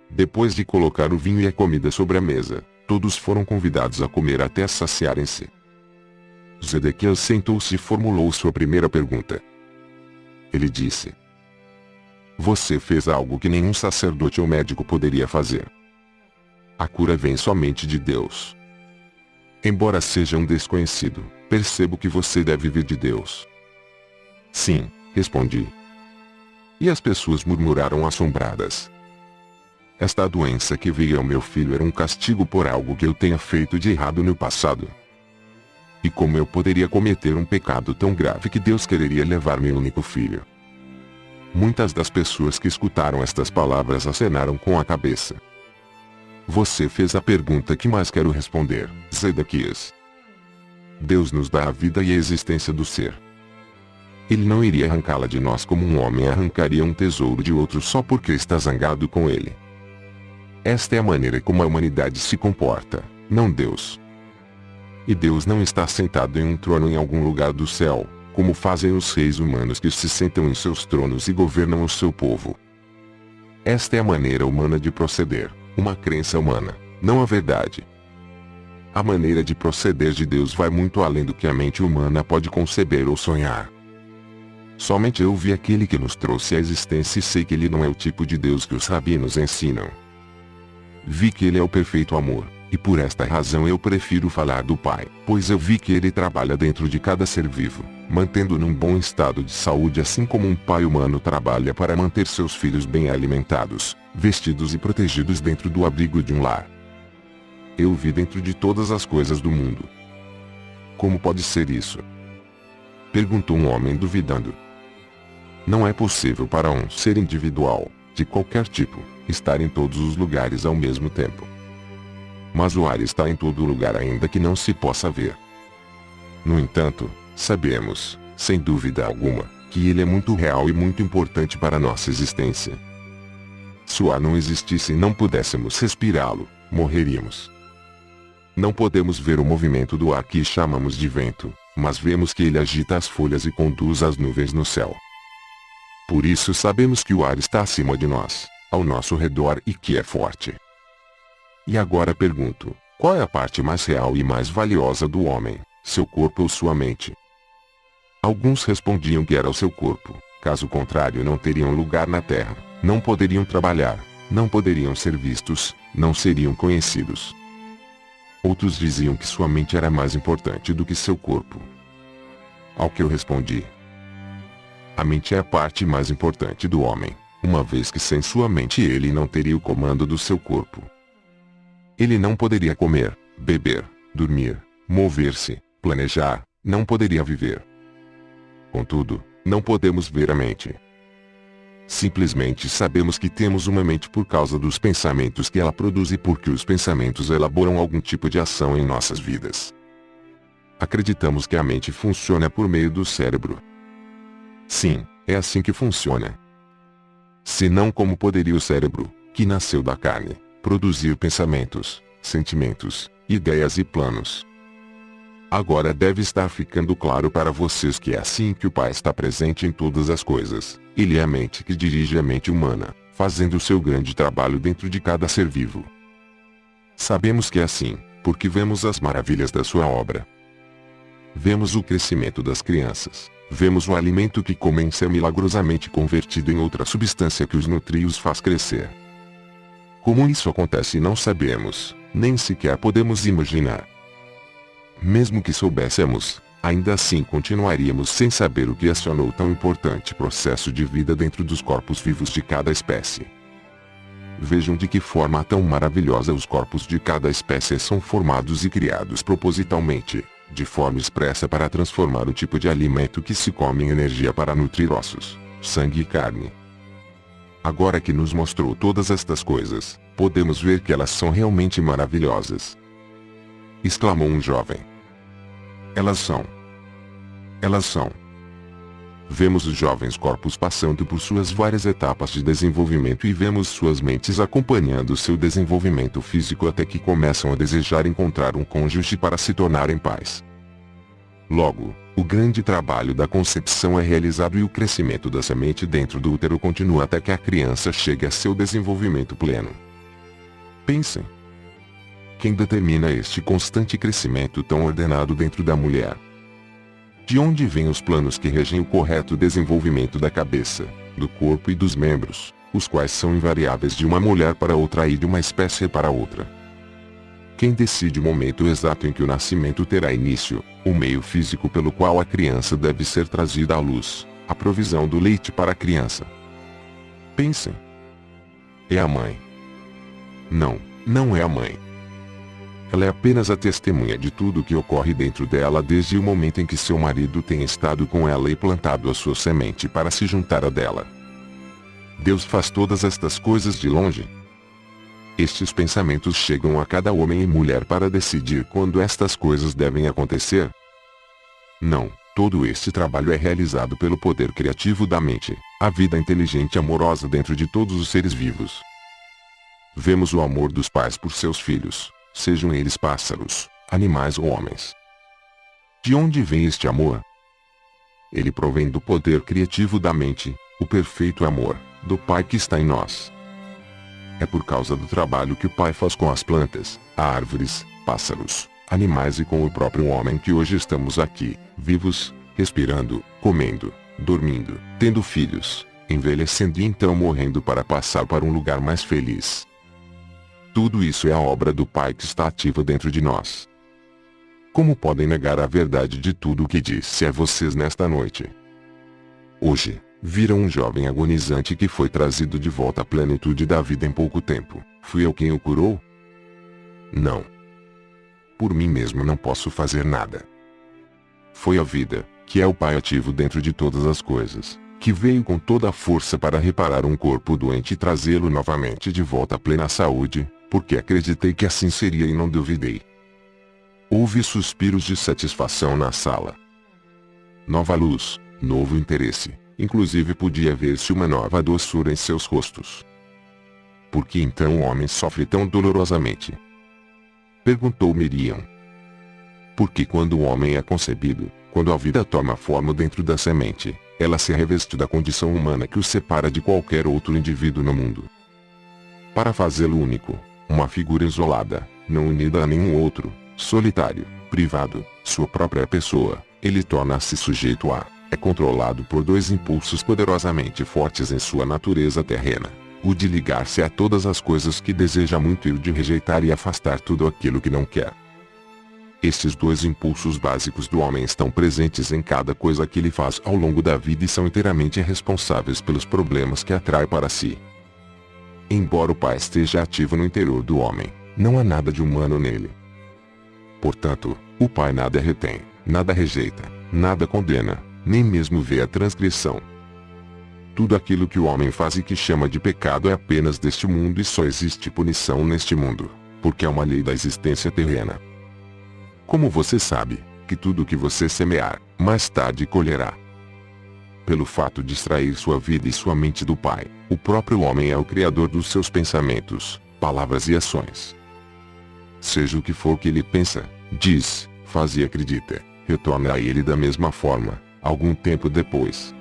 S1: Depois de colocar o vinho e a comida sobre a mesa, todos foram convidados a comer até saciarem-se. Zedequias sentou-se e formulou sua primeira pergunta. Ele disse: "Você fez algo que nenhum sacerdote ou médico poderia fazer. A cura vem somente de Deus. Embora seja um desconhecido, percebo que você deve vir de Deus." "Sim", respondi. E as pessoas murmuraram assombradas. Esta doença que veio ao meu filho era um castigo por algo que eu tenha feito de errado no passado. E como eu poderia cometer um pecado tão grave que Deus quereria levar meu único filho? Muitas das pessoas que escutaram estas palavras acenaram com a cabeça. Você fez a pergunta que mais quero responder, Zedequias. Deus nos dá a vida e a existência do ser. Ele não iria arrancá-la de nós como um homem arrancaria um tesouro de outro só porque está zangado com ele. Esta é a maneira como a humanidade se comporta, não Deus. E Deus não está sentado em um trono em algum lugar do céu, como fazem os reis humanos que se sentam em seus tronos e governam o seu povo. Esta é a maneira humana de proceder, uma crença humana, não a verdade. A maneira de proceder de Deus vai muito além do que a mente humana pode conceber ou sonhar. Somente eu vi aquele que nos trouxe à existência e sei que ele não é o tipo de Deus que os rabinos ensinam. vi que ele é o perfeito amor, e por esta razão eu prefiro falar do Pai, pois eu vi que ele trabalha dentro de cada ser vivo, mantendo num bom estado de saúde, assim como um pai humano trabalha para manter seus filhos bem alimentados, vestidos e protegidos dentro do abrigo de um lar. Eu vi dentro de todas as coisas do mundo. Como pode ser isso? Perguntou um homem duvidando. Não é possível para um ser individual, de qualquer tipo, estar em todos os lugares ao mesmo tempo. Mas o ar está em todo lugar, ainda que não se possa ver. No entanto, sabemos, sem dúvida alguma, que ele é muito real e muito importante para a nossa existência. Se o ar não existisse e não pudéssemos respirá-lo, morreríamos. Não podemos ver o movimento do ar que chamamos de vento, mas vemos que ele agita as folhas e conduz as nuvens no céu. Por isso sabemos que o ar está acima de nós, ao nosso redor, e que é forte. E agora pergunto, qual é a parte mais real e mais valiosa do homem, seu corpo ou sua mente? Alguns respondiam que era o seu corpo, caso contrário não teriam lugar na terra, não poderiam trabalhar, não poderiam ser vistos, não seriam conhecidos. Outros diziam que sua mente era mais importante do que seu corpo. Ao que eu respondi: a mente é a parte mais importante do homem, uma vez que sem sua mente ele não teria o comando do seu corpo. Ele não poderia comer, beber, dormir, mover-se, planejar, não poderia viver. Contudo, não podemos ver a mente. Simplesmente sabemos que temos uma mente por causa dos pensamentos que ela produz e porque os pensamentos elaboram algum tipo de ação em nossas vidas. Acreditamos que a mente funciona por meio do cérebro. Sim, é assim que funciona. Senão, como poderia o cérebro, que nasceu da carne, produzir pensamentos, sentimentos, ideias e planos? Agora deve estar ficando claro para vocês que é assim que o Pai está presente em todas as coisas. Ele é a mente que dirige a mente humana, fazendo o seu grande trabalho dentro de cada ser vivo. Sabemos que é assim, porque vemos as maravilhas da sua obra. Vemos o crescimento das crianças, vemos o alimento que comem ser milagrosamente convertido em outra substância que os nutre e os faz crescer. Como isso acontece não sabemos, nem sequer podemos imaginar. Mesmo que soubéssemos, ainda assim continuaríamos sem saber o que acionou tão importante processo de vida dentro dos corpos vivos de cada espécie. Vejam de que forma tão maravilhosa os corpos de cada espécie são formados e criados propositalmente, de forma expressa para transformar o tipo de alimento que se come em energia para nutrir ossos, sangue e carne. Agora que nos mostrou todas estas coisas, podemos ver que elas são realmente maravilhosas. Exclamou um jovem. Elas são. Vemos os jovens corpos passando por suas várias etapas de desenvolvimento e vemos suas mentes acompanhando seu desenvolvimento físico até que começam a desejar encontrar um cônjuge para se tornarem pais. Logo, o grande trabalho da concepção é realizado e o crescimento da semente dentro do útero continua até que a criança chegue a seu desenvolvimento pleno. Pensem. Quem determina este constante crescimento tão ordenado dentro da mulher? De onde vêm os planos que regem o correto desenvolvimento da cabeça, do corpo e dos membros, os quais são invariáveis de uma mulher para outra e de uma espécie para outra? Quem decide o momento exato em que o nascimento terá início, o meio físico pelo qual a criança deve ser trazida à luz, a provisão do leite para a criança? Pensem. É a mãe. Não é a mãe. Ela é apenas a testemunha de tudo o que ocorre dentro dela desde o momento em que seu marido tem estado com ela e plantado a sua semente para se juntar a dela. Deus faz todas estas coisas de longe. Estes pensamentos chegam a cada homem e mulher para decidir quando estas coisas devem acontecer? Não, todo este trabalho é realizado pelo poder criativo da mente, a vida inteligente e amorosa dentro de todos os seres vivos. Vemos o amor dos pais por seus filhos, sejam eles pássaros, animais ou homens. De onde vem este amor? Ele provém do poder criativo da mente, o perfeito amor, do Pai que está em nós. É por causa do trabalho que o Pai faz com as plantas, árvores, pássaros, animais e com o próprio homem que hoje estamos aqui, vivos, respirando, comendo, dormindo, tendo filhos, envelhecendo e então morrendo para passar para um lugar mais feliz. Tudo isso é a obra do Pai que está ativa dentro de nós. Como podem negar a verdade de tudo o que disse a vocês nesta noite? Hoje, viram um jovem agonizante que foi trazido de volta à plenitude da vida em pouco tempo. Fui eu quem o curou? Não. Por mim mesmo não posso fazer nada. Foi a vida, que é o Pai ativo dentro de todas as coisas, que veio com toda a força para reparar um corpo doente e trazê-lo novamente de volta à plena saúde, porque acreditei que assim seria e não duvidei. Houve suspiros de satisfação na sala. Nova luz, novo interesse, inclusive podia ver-se uma nova doçura em seus rostos. Por que então o homem sofre tão dolorosamente? Perguntou Miriam. Porque quando o homem é concebido, quando a vida toma forma dentro da semente, ela se reveste da condição humana que o separa de qualquer outro indivíduo no mundo. Para fazê-lo único, uma figura isolada, não unida a nenhum outro, solitário, privado, sua própria pessoa, ele torna-se sujeito a, é controlado por dois impulsos poderosamente fortes em sua natureza terrena: o de ligar-se a todas as coisas que deseja muito e o de rejeitar e afastar tudo aquilo que não quer. Estes dois impulsos básicos do homem estão presentes em cada coisa que ele faz ao longo da vida e são inteiramente responsáveis pelos problemas que atrai para si. Embora o Pai esteja ativo no interior do homem, não há nada de humano nele. Portanto, o Pai nada retém, nada rejeita, nada condena, nem mesmo vê a transgressão. Tudo aquilo que o homem faz e que chama de pecado é apenas deste mundo e só existe punição neste mundo, porque é uma lei da existência terrena. Como você sabe, que tudo o que você semear, mais tarde colherá. Pelo fato de extrair sua vida e sua mente do Pai, o próprio homem é o criador dos seus pensamentos, palavras e ações. Seja o que for que ele pensa, diz, faz e acredita, retorna a ele da mesma forma, algum tempo depois.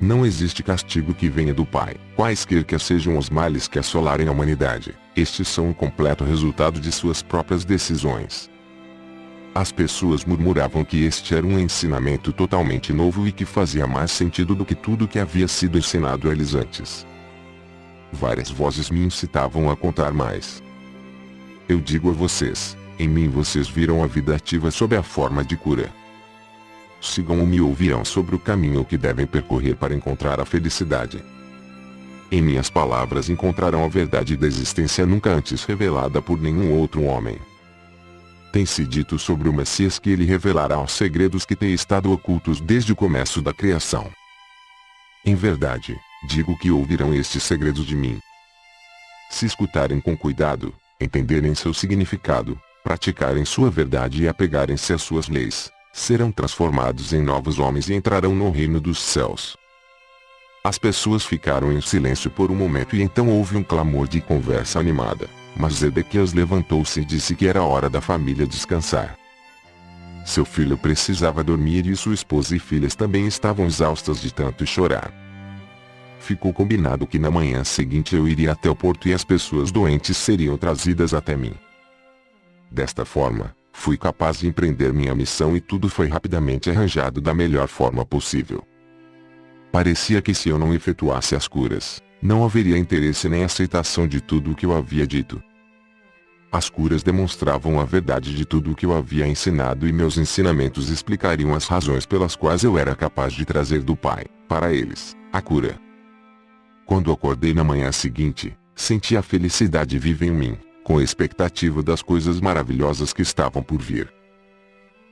S1: Não existe castigo que venha do Pai, quaisquer que sejam os males que assolarem a humanidade, estes são o completo resultado de suas próprias decisões. As pessoas murmuravam que este era um ensinamento totalmente novo e que fazia mais sentido do que tudo que havia sido ensinado a eles antes. Várias vozes me incitavam a contar mais. Eu digo a vocês, em mim vocês viram a vida ativa sob a forma de cura. Sigam-me e ouvirão sobre o caminho que devem percorrer para encontrar a felicidade. Em minhas palavras encontrarão a verdade da existência nunca antes revelada por nenhum outro homem. Tem-se dito sobre o Messias que ele revelará os segredos que têm estado ocultos desde o começo da criação. Em verdade, digo que ouvirão estes segredos de mim. Se escutarem com cuidado, entenderem seu significado, praticarem sua verdade e apegarem-se às suas leis, serão transformados em novos homens e entrarão no reino dos céus. As pessoas ficaram em silêncio por um momento e então houve um clamor de conversa animada. Mas Zedequias levantou-se e disse que era hora da família descansar. Seu filho precisava dormir e sua esposa e filhas também estavam exaustas de tanto chorar. Ficou combinado que na manhã seguinte eu iria até o porto e as pessoas doentes seriam trazidas até mim. Desta forma, fui capaz de empreender minha missão e tudo foi rapidamente arranjado da melhor forma possível. Parecia que se eu não efetuasse as curas, não haveria interesse nem aceitação de tudo o que eu havia dito. As curas demonstravam a verdade de tudo o que eu havia ensinado e meus ensinamentos explicariam as razões pelas quais eu era capaz de trazer do Pai, para eles, a cura. Quando acordei na manhã seguinte, senti a felicidade viva em mim, com a expectativa das coisas maravilhosas que estavam por vir.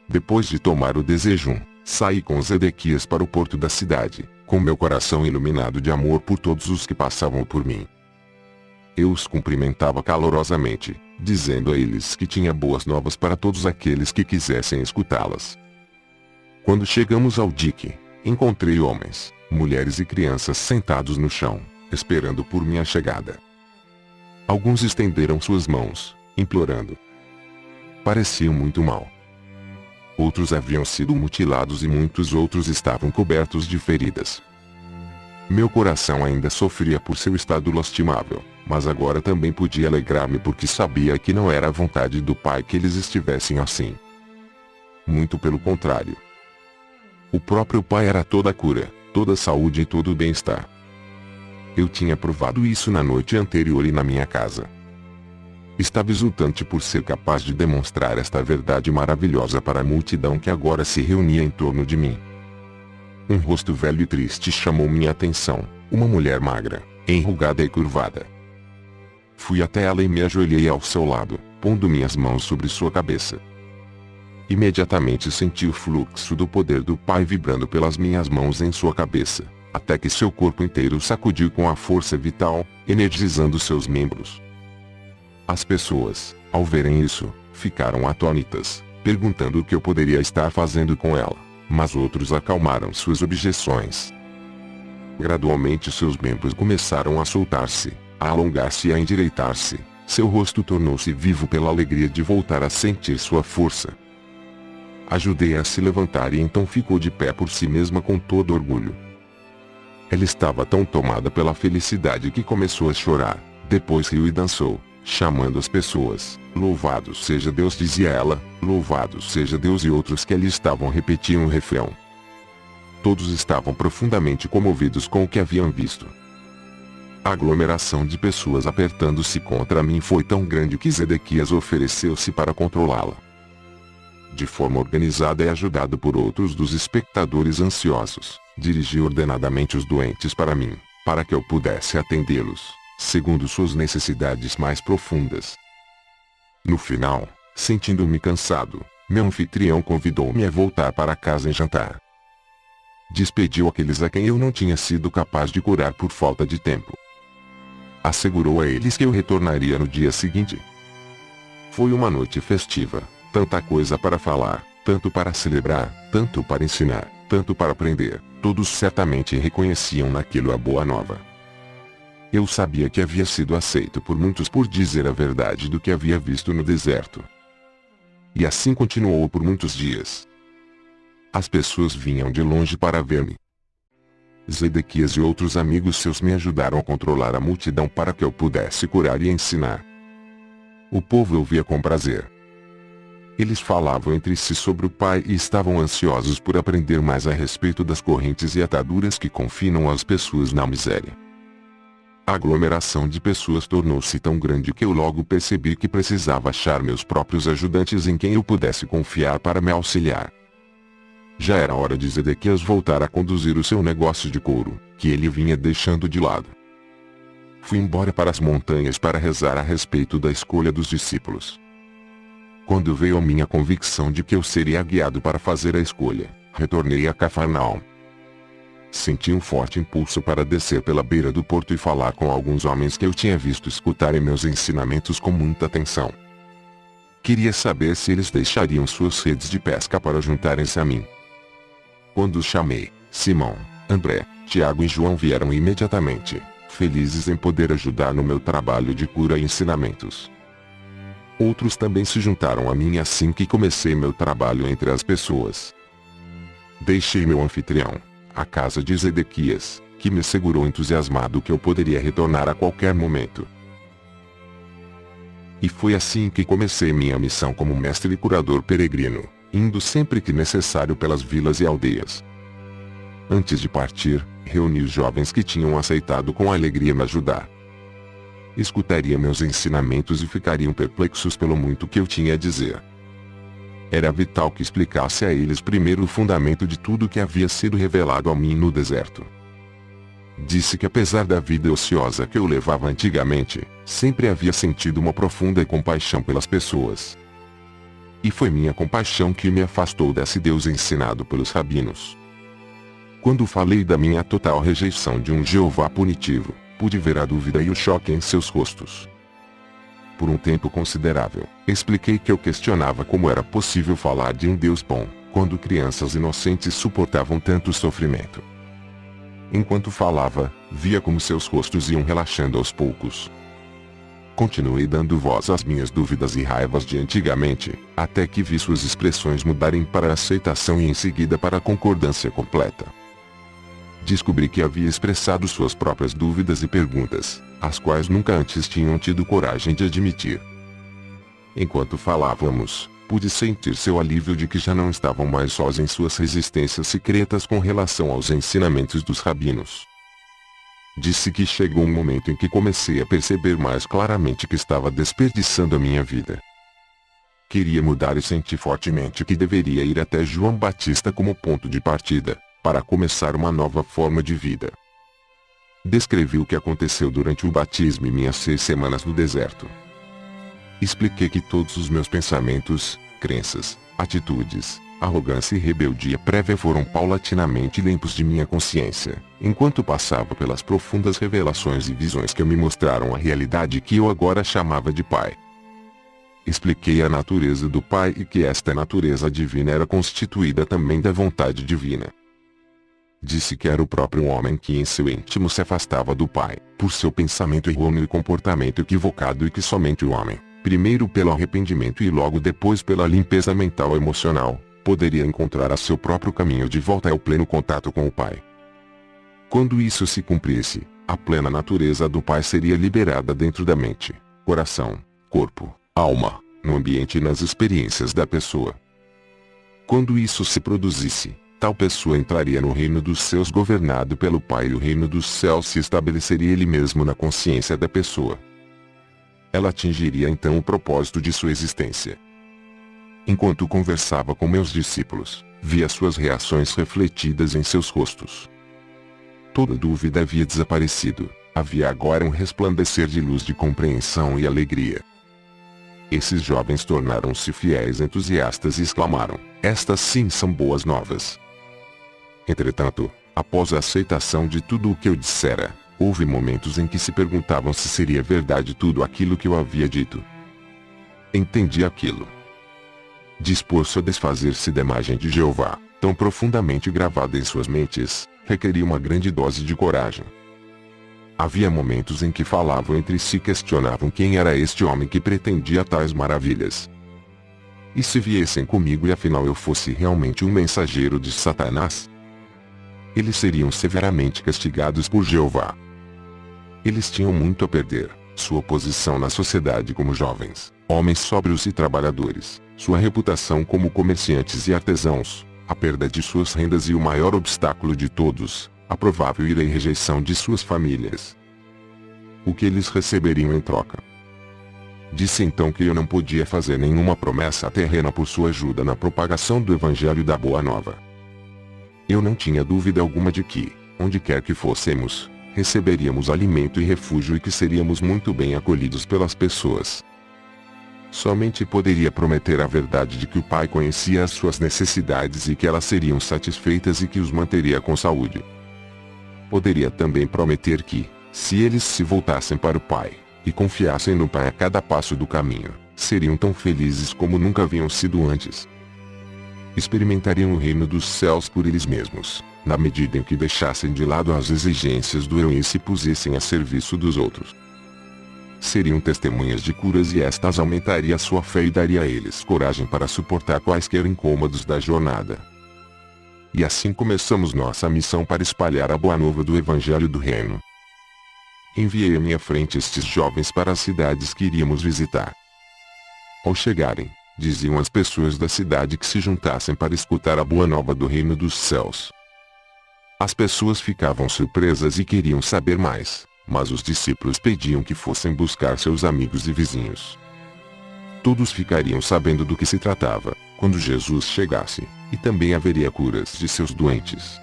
S1: Depois de tomar o desejum, saí com Zedequias para o porto da cidade, com meu coração iluminado de amor por todos os que passavam por mim. Eu os cumprimentava calorosamente, dizendo a eles que tinha boas novas para todos aqueles que quisessem escutá-las. Quando chegamos ao dique, encontrei homens, mulheres e crianças sentados no chão, esperando por minha chegada. Alguns estenderam suas mãos, implorando. Pareciam muito mal. Outros haviam sido mutilados e muitos outros estavam cobertos de feridas. Meu coração ainda sofria por seu estado lastimável, mas agora também podia alegrar-me porque sabia que não era a vontade do Pai que eles estivessem assim. Muito pelo contrário. O próprio Pai era toda a cura, toda a saúde e todo o bem-estar. Eu tinha provado isso na noite anterior e na minha casa. Estava exultante por ser capaz de demonstrar esta verdade maravilhosa para a multidão que agora se reunia em torno de mim. Um rosto velho e triste chamou minha atenção, uma mulher magra, enrugada e curvada. Fui até ela e me ajoelhei ao seu lado, pondo minhas mãos sobre sua cabeça. Imediatamente senti o fluxo do poder do Pai vibrando pelas minhas mãos em sua cabeça, até que seu corpo inteiro sacudiu com a força vital, energizando seus membros. As pessoas, ao verem isso, ficaram atônitas, perguntando o que eu poderia estar fazendo com ela, mas outros acalmaram suas objeções. Gradualmente seus membros começaram a soltar-se, a alongar-se e a endireitar-se, seu rosto tornou-se vivo pela alegria de voltar a sentir sua força. Ajudei-a a se levantar e então ficou de pé por si mesma com todo orgulho. Ela estava tão tomada pela felicidade que começou a chorar, depois riu e dançou, chamando as pessoas. Louvado seja Deus, dizia ela, louvado seja Deus, e outros que ali estavam repetiam o refrão. Todos estavam profundamente comovidos com o que haviam visto. A aglomeração de pessoas apertando-se contra mim foi tão grande que Zedequias ofereceu-se para controlá-la. De forma organizada e ajudado por outros dos espectadores ansiosos, dirigi ordenadamente os doentes para mim, para que eu pudesse atendê-los, segundo suas necessidades mais profundas. No final, sentindo-me cansado, meu anfitrião convidou-me a voltar para casa e jantar. Despediu aqueles a quem eu não tinha sido capaz de curar por falta de tempo. Assegurou a eles que eu retornaria no dia seguinte. Foi uma noite festiva, tanta coisa para falar, tanto para celebrar, tanto para ensinar, tanto para aprender. Todos certamente reconheciam naquilo a boa nova. Eu sabia que havia sido aceito por muitos por dizer a verdade do que havia visto no deserto. E assim continuou por muitos dias. As pessoas vinham de longe para ver-me. Zedequias e outros amigos seus me ajudaram a controlar a multidão para que eu pudesse curar e ensinar. O povo ouvia com prazer. Eles falavam entre si sobre o Pai e estavam ansiosos por aprender mais a respeito das correntes e ataduras que confinam as pessoas na miséria. A aglomeração de pessoas tornou-se tão grande que eu logo percebi que precisava achar meus próprios ajudantes em quem eu pudesse confiar para me auxiliar. Já era hora de Zedequias voltar a conduzir o seu negócio de couro, que ele vinha deixando de lado. Fui embora para as montanhas para rezar a respeito da escolha dos discípulos. Quando veio a minha convicção de que eu seria guiado para fazer a escolha, retornei a Cafarnaum. Senti um forte impulso para descer pela beira do porto e falar com alguns homens que eu tinha visto escutarem meus ensinamentos com muita atenção. Queria saber se eles deixariam suas redes de pesca para juntarem-se a mim. Quando os chamei, Simão, André, Tiago e João vieram imediatamente, felizes em poder ajudar no meu trabalho de cura e ensinamentos. Outros também se juntaram a mim assim que comecei meu trabalho entre as pessoas. Deixei meu anfitrião, a casa de Zedequias, que me segurou entusiasmado que eu poderia retornar a qualquer momento. E foi assim que comecei minha missão como mestre e curador peregrino, indo sempre que necessário pelas vilas e aldeias. Antes de partir, reuni os jovens que tinham aceitado com alegria me ajudar. Escutaria meus ensinamentos e ficariam perplexos pelo muito que eu tinha a dizer. Era vital que explicasse a eles primeiro o fundamento de tudo que havia sido revelado a mim no deserto. Disse que apesar da vida ociosa que eu levava antigamente, sempre havia sentido uma profunda compaixão pelas pessoas. E foi minha compaixão que me afastou desse Deus ensinado pelos rabinos. Quando falei da minha total rejeição de um Jeová punitivo, pude ver a dúvida e o choque em seus rostos. Por um tempo considerável, expliquei que eu questionava como era possível falar de um Deus bom, quando crianças inocentes suportavam tanto sofrimento. Enquanto falava, via como seus rostos iam relaxando aos poucos. Continuei dando voz às minhas dúvidas e raivas de antigamente, até que vi suas expressões mudarem para a aceitação e em seguida para a concordância completa. Descobri que havia expressado suas próprias dúvidas e perguntas, as quais nunca antes tinham tido coragem de admitir. Enquanto falávamos, pude sentir seu alívio de que já não estavam mais sós em suas resistências secretas com relação aos ensinamentos dos rabinos. Disse que chegou um momento em que comecei a perceber mais claramente que estava desperdiçando a minha vida. Queria mudar e senti fortemente que deveria ir até João Batista como ponto de partida, para começar uma nova forma de vida. Descrevi o que aconteceu durante o batismo e minhas 6 semanas no deserto. Expliquei que todos os meus pensamentos, crenças, atitudes, arrogância e rebeldia prévia foram paulatinamente limpos de minha consciência, enquanto passava pelas profundas revelações e visões que me mostraram a realidade que eu agora chamava de Pai. Expliquei a natureza do Pai e que esta natureza divina era constituída também da vontade divina. Disse que era o próprio homem que em seu íntimo se afastava do Pai, por seu pensamento errôneo e comportamento equivocado, e que somente o homem, primeiro pelo arrependimento e logo depois pela limpeza mental e emocional, poderia encontrar a seu próprio caminho de volta ao pleno contato com o Pai. Quando isso se cumprisse, a plena natureza do Pai seria liberada dentro da mente, coração, corpo, alma, no ambiente e nas experiências da pessoa. Quando isso se produzisse, tal pessoa entraria no reino dos céus governado pelo Pai, e o reino dos céus se estabeleceria ele mesmo na consciência da pessoa. Ela atingiria então o propósito de sua existência. Enquanto conversava com meus discípulos, via suas reações refletidas em seus rostos. Toda dúvida havia desaparecido, havia agora um resplandecer de luz de compreensão e alegria. Esses jovens tornaram-se fiéis entusiastas e exclamaram: "Estas sim são boas novas." Entretanto, após a aceitação de tudo o que eu dissera, houve momentos em que se perguntavam se seria verdade tudo aquilo que eu havia dito. Entendi aquilo. Dispor-se a desfazer-se da imagem de Jeová, tão profundamente gravada em suas mentes, requeria uma grande dose de coragem. Havia momentos em que falavam entre si e questionavam quem era este homem que pretendia tais maravilhas. E se viessem comigo e afinal eu fosse realmente um mensageiro de Satanás? Eles seriam severamente castigados por Jeová. Eles tinham muito a perder: sua posição na sociedade como jovens, homens sóbrios e trabalhadores, sua reputação como comerciantes e artesãos, a perda de suas rendas e o maior obstáculo de todos, a provável ira e rejeição de suas famílias. O que eles receberiam em troca? Disse então que eu não podia fazer nenhuma promessa terrena por sua ajuda na propagação do Evangelho da Boa Nova. Eu não tinha dúvida alguma de que, onde quer que fôssemos, receberíamos alimento e refúgio e que seríamos muito bem acolhidos pelas pessoas. Somente poderia prometer a verdade de que o Pai conhecia as suas necessidades e que elas seriam satisfeitas e que os manteria com saúde. Poderia também prometer que, se eles se voltassem para o Pai, e confiassem no Pai a cada passo do caminho, seriam tão felizes como nunca haviam sido antes. Experimentariam o reino dos céus por eles mesmos, na medida em que deixassem de lado as exigências do eu e se pusessem a serviço dos outros. Seriam testemunhas de curas e estas aumentaria a sua fé e daria a eles coragem para suportar quaisquer incômodos da jornada. E assim começamos nossa missão para espalhar a boa nova do Evangelho do Reino. Enviei à minha frente estes jovens para as cidades que iríamos visitar. Ao chegarem, diziam às pessoas da cidade que se juntassem para escutar a boa nova do Reino dos Céus. As pessoas ficavam surpresas e queriam saber mais, mas os discípulos pediam que fossem buscar seus amigos e vizinhos. Todos ficariam sabendo do que se tratava, quando Jesus chegasse, e também haveria curas de seus doentes.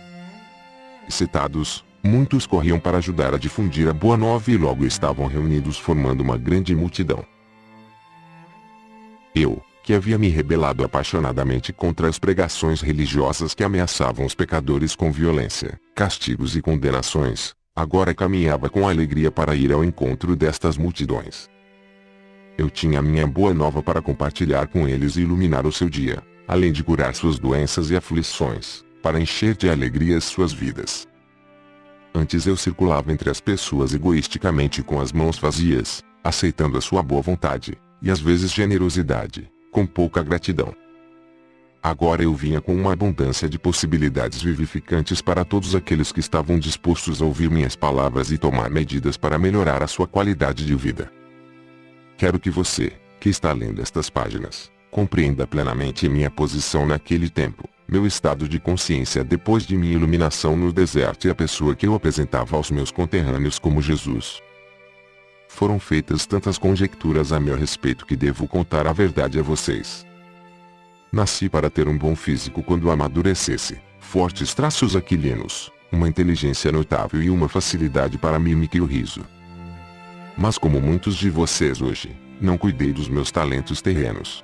S1: Excitados, muitos corriam para ajudar a difundir a boa nova e logo estavam reunidos formando uma grande multidão. Eu, que havia me rebelado apaixonadamente contra as pregações religiosas que ameaçavam os pecadores com violência, castigos e condenações, agora caminhava com alegria para ir ao encontro destas multidões. Eu tinha a minha boa nova para compartilhar com eles e iluminar o seu dia, além de curar suas doenças e aflições, para encher de alegria as suas vidas. Antes eu circulava entre as pessoas egoisticamente com as mãos vazias, aceitando a sua boa vontade, e às vezes generosidade, com pouca gratidão. Agora eu vinha com uma abundância de possibilidades vivificantes para todos aqueles que estavam dispostos a ouvir minhas palavras e tomar medidas para melhorar a sua qualidade de vida. Quero que você, que está lendo estas páginas, compreenda plenamente minha posição naquele tempo, meu estado de consciência depois de minha iluminação no deserto e a pessoa que eu apresentava aos meus conterrâneos como Jesus. Foram feitas tantas conjecturas a meu respeito que devo contar a verdade a vocês. Nasci para ter um bom físico quando amadurecesse, fortes traços aquilinos, uma inteligência notável e uma facilidade para a mímica e o riso. Mas como muitos de vocês hoje, não cuidei dos meus talentos terrenos.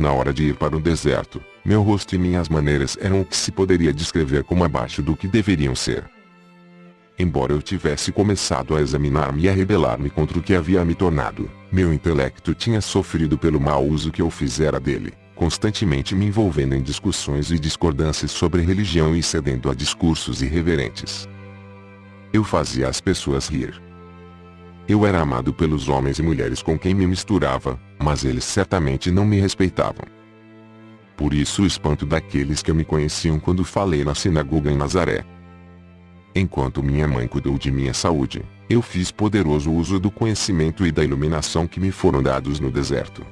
S1: Na hora de ir para o deserto, meu rosto e minhas maneiras eram o que se poderia descrever como abaixo do que deveriam ser. Embora eu tivesse começado a examinar-me e a rebelar-me contra o que havia me tornado, meu intelecto tinha sofrido pelo mau uso que eu fizera dele, constantemente me envolvendo em discussões e discordâncias sobre religião e cedendo a discursos irreverentes. Eu fazia as pessoas rir. Eu era amado pelos homens e mulheres com quem me misturava, mas eles certamente não me respeitavam. Por isso o espanto daqueles que me conheciam quando falei na sinagoga em Nazaré. Enquanto minha mãe cuidou de minha saúde, eu fiz poderoso uso do conhecimento e da iluminação que me foram dados no deserto.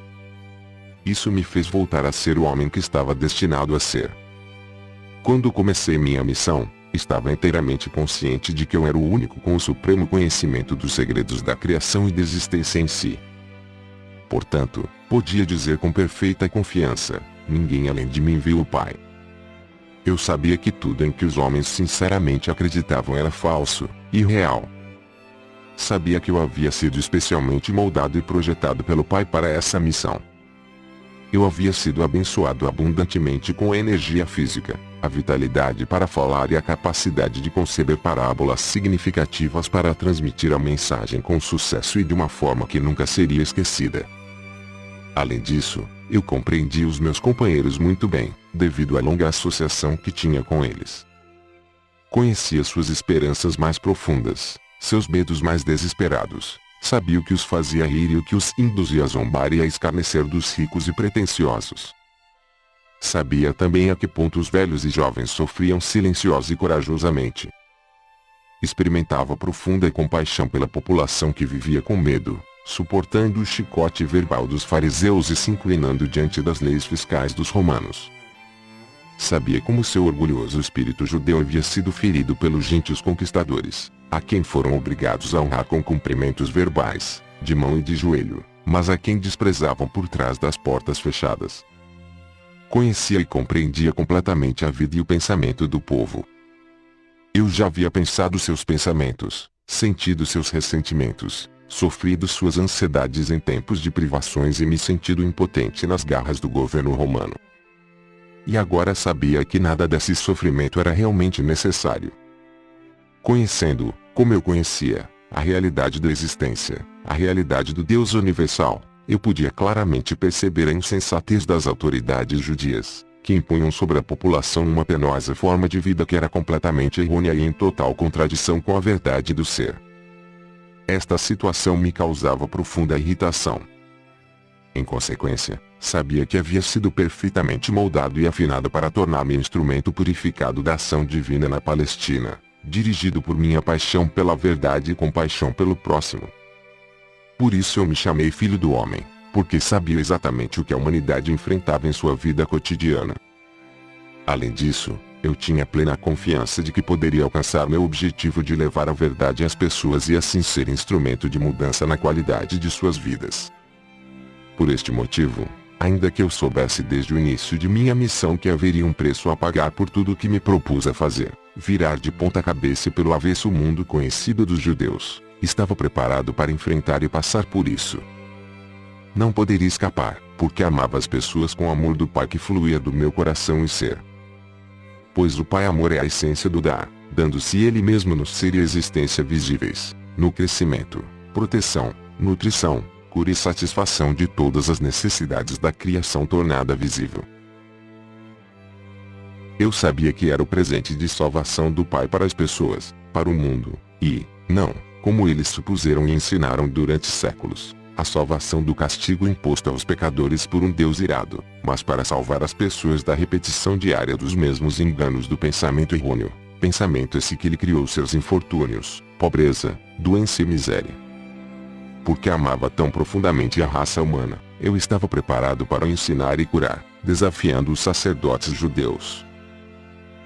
S1: Isso me fez voltar a ser o homem que estava destinado a ser. Quando comecei minha missão, estava inteiramente consciente de que eu era o único com o supremo conhecimento dos segredos da criação e da existência em si. Portanto, podia dizer com perfeita confiança, ninguém além de mim viu o Pai. Eu sabia que tudo em que os homens sinceramente acreditavam era falso, irreal. Sabia que eu havia sido especialmente moldado e projetado pelo Pai para essa missão. Eu havia sido abençoado abundantemente com a energia física, a vitalidade para falar e a capacidade de conceber parábolas significativas para transmitir a mensagem com sucesso e de uma forma que nunca seria esquecida. Além disso, eu compreendi os meus companheiros muito bem, devido à longa associação que tinha com eles. Conhecia suas esperanças mais profundas, seus medos mais desesperados, sabia o que os fazia rir e o que os induzia a zombar e a escarnecer dos ricos e pretensiosos. Sabia também a que ponto os velhos e jovens sofriam silenciosa e corajosamente. Experimentava profunda compaixão pela população que vivia com medo, suportando o chicote verbal dos fariseus e se inclinando diante das leis fiscais dos romanos. Sabia como seu orgulhoso espírito judeu havia sido ferido pelos gentios conquistadores, a quem foram obrigados a honrar com cumprimentos verbais, de mão e de joelho, mas a quem desprezavam por trás das portas fechadas. Conhecia e compreendia completamente a vida e o pensamento do povo. Eu já havia pensado seus pensamentos, sentido seus ressentimentos, sofrido suas ansiedades em tempos de privações e me sentido impotente nas garras do governo romano. E agora sabia que nada desse sofrimento era realmente necessário. Conhecendo, como eu conhecia, a realidade da existência, a realidade do Deus universal, eu podia claramente perceber a insensatez das autoridades judias, que impunham sobre a população uma penosa forma de vida que era completamente errônea e em total contradição com a verdade do ser. Esta situação me causava profunda irritação. Em consequência, sabia que havia sido perfeitamente moldado e afinado para tornar-me instrumento purificado da ação divina na Palestina, dirigido por minha paixão pela verdade e compaixão pelo próximo. Por isso eu me chamei Filho do Homem, porque sabia exatamente o que a humanidade enfrentava em sua vida cotidiana. Além disso, eu tinha plena confiança de que poderia alcançar meu objetivo de levar a verdade às pessoas e assim ser instrumento de mudança na qualidade de suas vidas. Por este motivo, ainda que eu soubesse desde o início de minha missão que haveria um preço a pagar por tudo o que me propus a fazer, virar de ponta cabeça pelo avesso o mundo conhecido dos judeus, estava preparado para enfrentar e passar por isso. Não poderia escapar, porque amava as pessoas com o amor do Pai que fluía do meu coração e ser. Pois o Pai amor é a essência do dar, dando-se Ele mesmo no ser e existência visíveis, no crescimento, proteção, nutrição, cura e satisfação de todas as necessidades da criação tornada visível. Eu sabia que era o presente de salvação do Pai para as pessoas, para o mundo, e, não, como eles supuseram e ensinaram durante séculos, a salvação do castigo imposto aos pecadores por um Deus irado, mas para salvar as pessoas da repetição diária dos mesmos enganos do pensamento errôneo, pensamento esse que lhe criou seus infortúnios, pobreza, doença e miséria. Porque amava tão profundamente a raça humana, eu estava preparado para ensinar e curar, desafiando os sacerdotes judeus.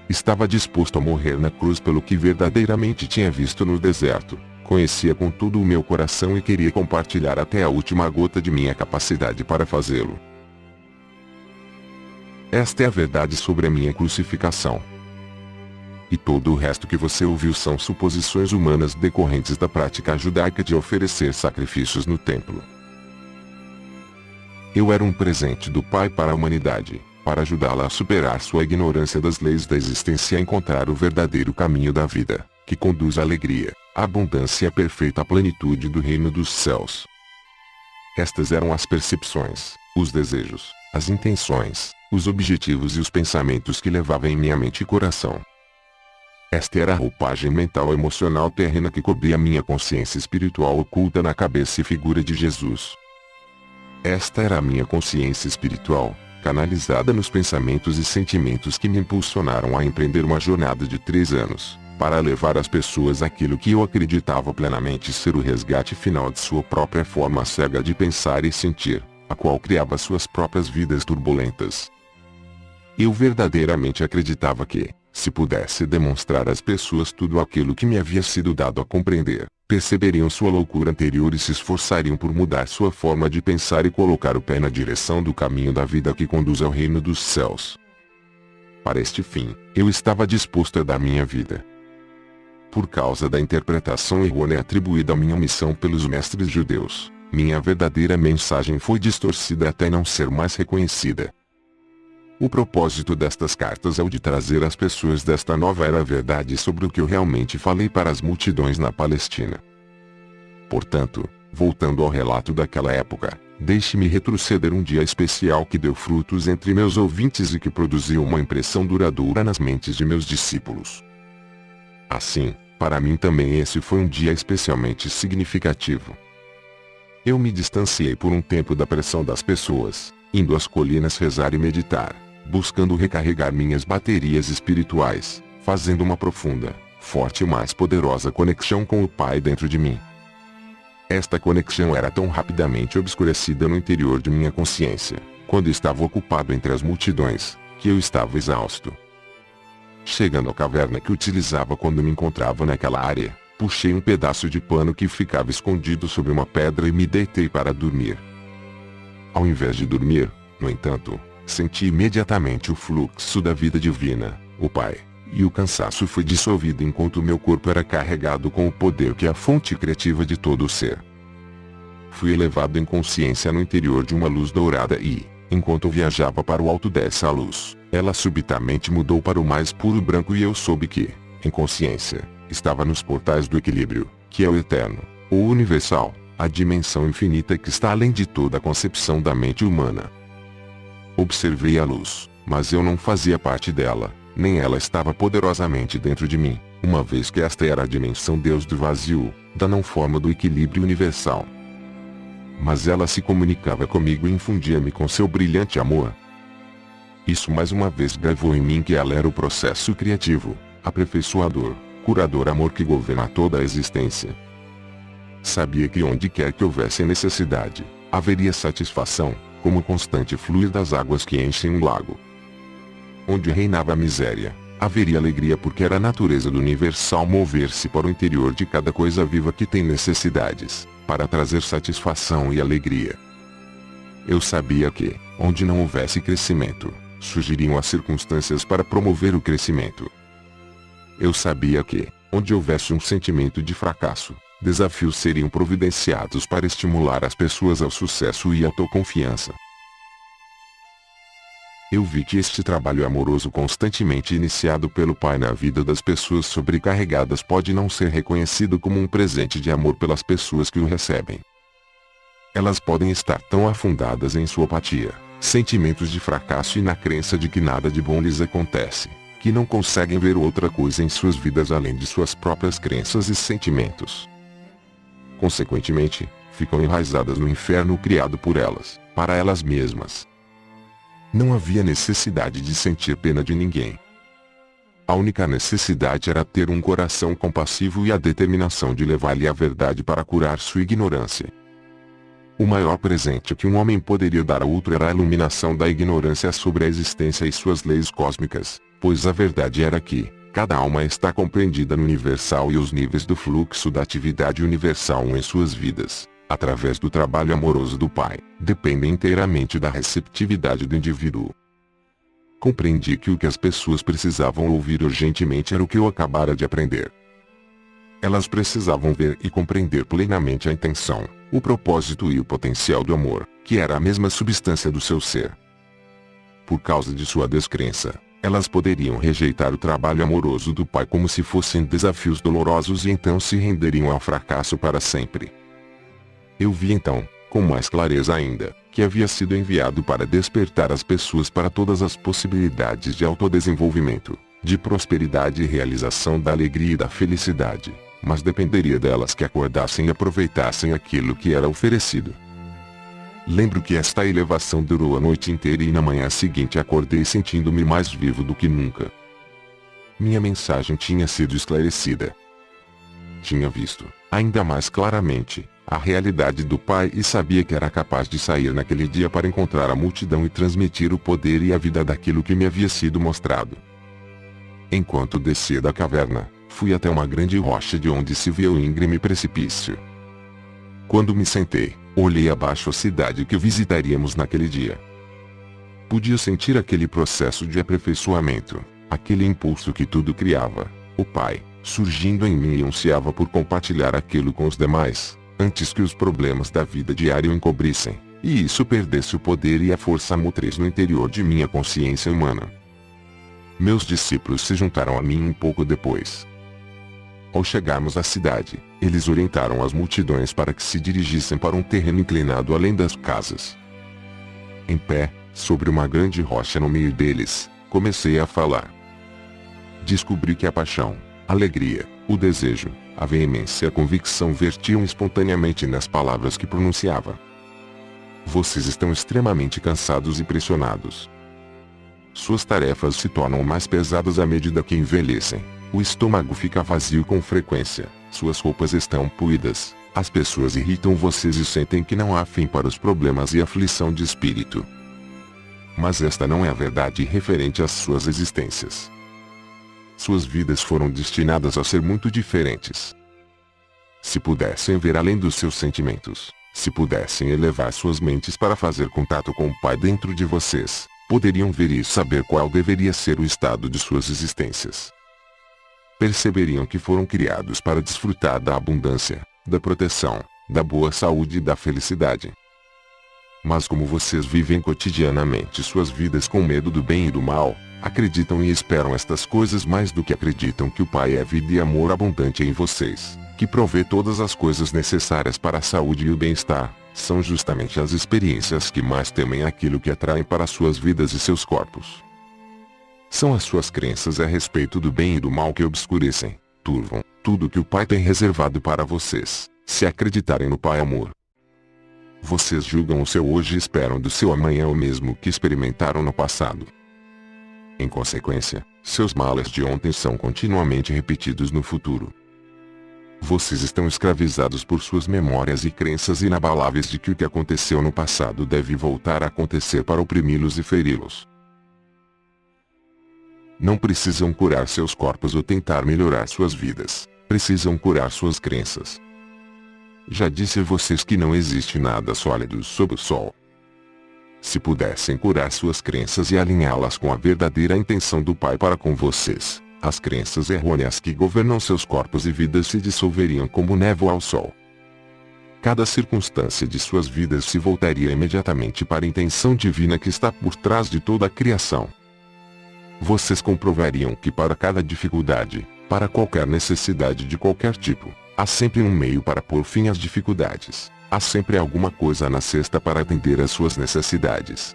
S1: Estava disposto a morrer na cruz pelo que verdadeiramente tinha visto no deserto. Conhecia com todo o meu coração e queria compartilhar até a última gota de minha capacidade para fazê-lo. Esta é a verdade sobre a minha crucificação. E todo o resto que você ouviu são suposições humanas decorrentes da prática judaica de oferecer sacrifícios no templo. Eu era um presente do Pai para a humanidade, para ajudá-la a superar sua ignorância das leis da existência e a encontrar o verdadeiro caminho da vida, que conduz à alegria, à abundância e à perfeita plenitude do reino dos céus. Estas eram as percepções, os desejos, as intenções, os objetivos e os pensamentos que levavam em minha mente e coração. Esta era a roupagem mental e emocional terrena que cobria minha consciência espiritual oculta na cabeça e figura de Jesus. Esta era a minha consciência espiritual, canalizada nos pensamentos e sentimentos que me impulsionaram a empreender uma jornada de 3 anos, para levar às pessoas aquilo que eu acreditava plenamente ser o resgate final de sua própria forma cega de pensar e sentir, a qual criava suas próprias vidas turbulentas. Eu verdadeiramente acreditava que, se pudesse demonstrar às pessoas tudo aquilo que me havia sido dado a compreender, perceberiam sua loucura anterior e se esforçariam por mudar sua forma de pensar e colocar o pé na direção do caminho da vida que conduz ao reino dos céus. Para este fim, eu estava disposto a dar minha vida. Por causa da interpretação errônea atribuída à minha missão pelos mestres judeus, minha verdadeira mensagem foi distorcida até não ser mais reconhecida. O propósito destas cartas é o de trazer às pessoas desta nova era a verdade sobre o que eu realmente falei para as multidões na Palestina. Portanto, voltando ao relato daquela época, deixe-me retroceder um dia especial que deu frutos entre meus ouvintes e que produziu uma impressão duradoura nas mentes de meus discípulos. Assim, para mim também esse foi um dia especialmente significativo. Eu me distanciei por um tempo da pressão das pessoas, indo às colinas rezar e meditar, buscando recarregar minhas baterias espirituais, fazendo uma profunda, forte e mais poderosa conexão com o Pai dentro de mim. Esta conexão era tão rapidamente obscurecida no interior de minha consciência, quando estava ocupado entre as multidões, que eu estava exausto. Chegando à caverna que utilizava quando me encontrava naquela área, puxei um pedaço de pano que ficava escondido sob uma pedra e me deitei para dormir. Ao invés de dormir, no entanto, senti imediatamente o fluxo da vida divina, o Pai, e o cansaço foi dissolvido enquanto meu corpo era carregado com o poder que é a fonte criativa de todo o ser. Fui elevado em consciência no interior de uma luz dourada e, enquanto eu viajava para o alto dessa luz, ela subitamente mudou para o mais puro branco e eu soube que, em consciência, estava nos portais do equilíbrio, que é o eterno, o universal, a dimensão infinita que está além de toda a concepção da mente humana. Observei a luz, mas eu não fazia parte dela, nem ela estava poderosamente dentro de mim, uma vez que esta era a dimensão Deus do vazio, da não forma do equilíbrio universal. Mas ela se comunicava comigo e infundia-me com seu brilhante amor. Isso mais uma vez gravou em mim que ela era o processo criativo, aperfeiçoador, curador amor que governa toda a existência. Sabia que onde quer que houvesse necessidade, haveria satisfação, como o constante fluir das águas que enchem um lago. Onde reinava a miséria, haveria alegria porque era a natureza do universal mover-se para o interior de cada coisa viva que tem necessidades, para trazer satisfação e alegria. Eu sabia que, onde não houvesse crescimento, surgiriam as circunstâncias para promover o crescimento. Eu sabia que, onde houvesse um sentimento de fracasso, desafios seriam providenciados para estimular as pessoas ao sucesso e à autoconfiança. Eu vi que este trabalho amoroso constantemente iniciado pelo Pai na vida das pessoas sobrecarregadas pode não ser reconhecido como um presente de amor pelas pessoas que o recebem. Elas podem estar tão afundadas em sua apatia, sentimentos de fracasso e na crença de que nada de bom lhes acontece, que não conseguem ver outra coisa em suas vidas além de suas próprias crenças e sentimentos. Consequentemente, ficam enraizadas no inferno criado por elas, para elas mesmas. Não havia necessidade de sentir pena de ninguém. A única necessidade era ter um coração compassivo e a determinação de levar-lhe a verdade para curar sua ignorância. O maior presente que um homem poderia dar a outro era a iluminação da ignorância sobre a existência e suas leis cósmicas, pois a verdade era que cada alma está compreendida no universal e os níveis do fluxo da atividade universal em suas vidas, através do trabalho amoroso do Pai, dependem inteiramente da receptividade do indivíduo. Compreendi que o que as pessoas precisavam ouvir urgentemente era o que eu acabara de aprender. Elas precisavam ver e compreender plenamente a intenção, o propósito e o potencial do amor, que era a mesma substância do seu ser. Por causa de sua descrença, elas poderiam rejeitar o trabalho amoroso do Pai como se fossem desafios dolorosos e então se renderiam ao fracasso para sempre. Eu vi então, com mais clareza ainda, que havia sido enviado para despertar as pessoas para todas as possibilidades de autodesenvolvimento, de prosperidade e realização da alegria e da felicidade, mas dependeria delas que acordassem e aproveitassem aquilo que era oferecido. Lembro que esta elevação durou a noite inteira e na manhã seguinte acordei sentindo-me mais vivo do que nunca. Minha mensagem tinha sido esclarecida. Tinha visto, ainda mais claramente, a realidade do Pai e sabia que era capaz de sair naquele dia para encontrar a multidão e transmitir o poder e a vida daquilo que me havia sido mostrado. Enquanto descia da caverna, fui até uma grande rocha de onde se via o íngreme precipício. Quando me sentei, olhei abaixo a cidade que visitaríamos naquele dia. Podia sentir aquele processo de aperfeiçoamento, aquele impulso que tudo criava, o Pai, surgindo em mim e ansiava por compartilhar aquilo com os demais, antes que os problemas da vida diária o encobrissem, e isso perdesse o poder e a força motriz no interior de minha consciência humana. Meus discípulos se juntaram a mim um pouco depois. Ao chegarmos à cidade, eles orientaram as multidões para que se dirigissem para um terreno inclinado além das casas. Em pé, sobre uma grande rocha no meio deles, comecei a falar. Descobri que a paixão, a alegria, o desejo, a veemência e a convicção vertiam espontaneamente nas palavras que pronunciava. Vocês estão extremamente cansados e pressionados. Suas tarefas se tornam mais pesadas à medida que envelhecem. O estômago fica vazio com frequência, suas roupas estão puídas, as pessoas irritam vocês e sentem que não há fim para os problemas e aflição de espírito. Mas esta não é a verdade referente às suas existências. Suas vidas foram destinadas a ser muito diferentes. Se pudessem ver além dos seus sentimentos, se pudessem elevar suas mentes para fazer contato com o Pai dentro de vocês, poderiam ver e saber qual deveria ser o estado de suas existências. Perceberiam que foram criados para desfrutar da abundância, da proteção, da boa saúde e da felicidade. Mas como vocês vivem cotidianamente suas vidas com medo do bem e do mal, acreditam e esperam estas coisas mais do que acreditam que o Pai é vida e amor abundante em vocês, que provê todas as coisas necessárias para a saúde e o bem-estar, são justamente as experiências que mais temem aquilo que atraem para suas vidas e seus corpos. São as suas crenças a respeito do bem e do mal que obscurecem, turvam, tudo que o Pai tem reservado para vocês, se acreditarem no Pai Amor. Vocês julgam o seu hoje e esperam do seu amanhã o mesmo que experimentaram no passado. Em consequência, seus males de ontem são continuamente repetidos no futuro. Vocês estão escravizados por suas memórias e crenças inabaláveis de que o que aconteceu no passado deve voltar a acontecer para oprimi-los e feri-los. Não precisam curar seus corpos ou tentar melhorar suas vidas, precisam curar suas crenças. Já disse a vocês que não existe nada sólido sob o sol. Se pudessem curar suas crenças e alinhá-las com a verdadeira intenção do Pai para com vocês, as crenças errôneas que governam seus corpos e vidas se dissolveriam como névoa ao sol. Cada circunstância de suas vidas se voltaria imediatamente para a intenção divina que está por trás de toda a criação. Vocês comprovariam que para cada dificuldade, para qualquer necessidade de qualquer tipo, há sempre um meio para pôr fim às dificuldades, há sempre alguma coisa na cesta para atender às suas necessidades.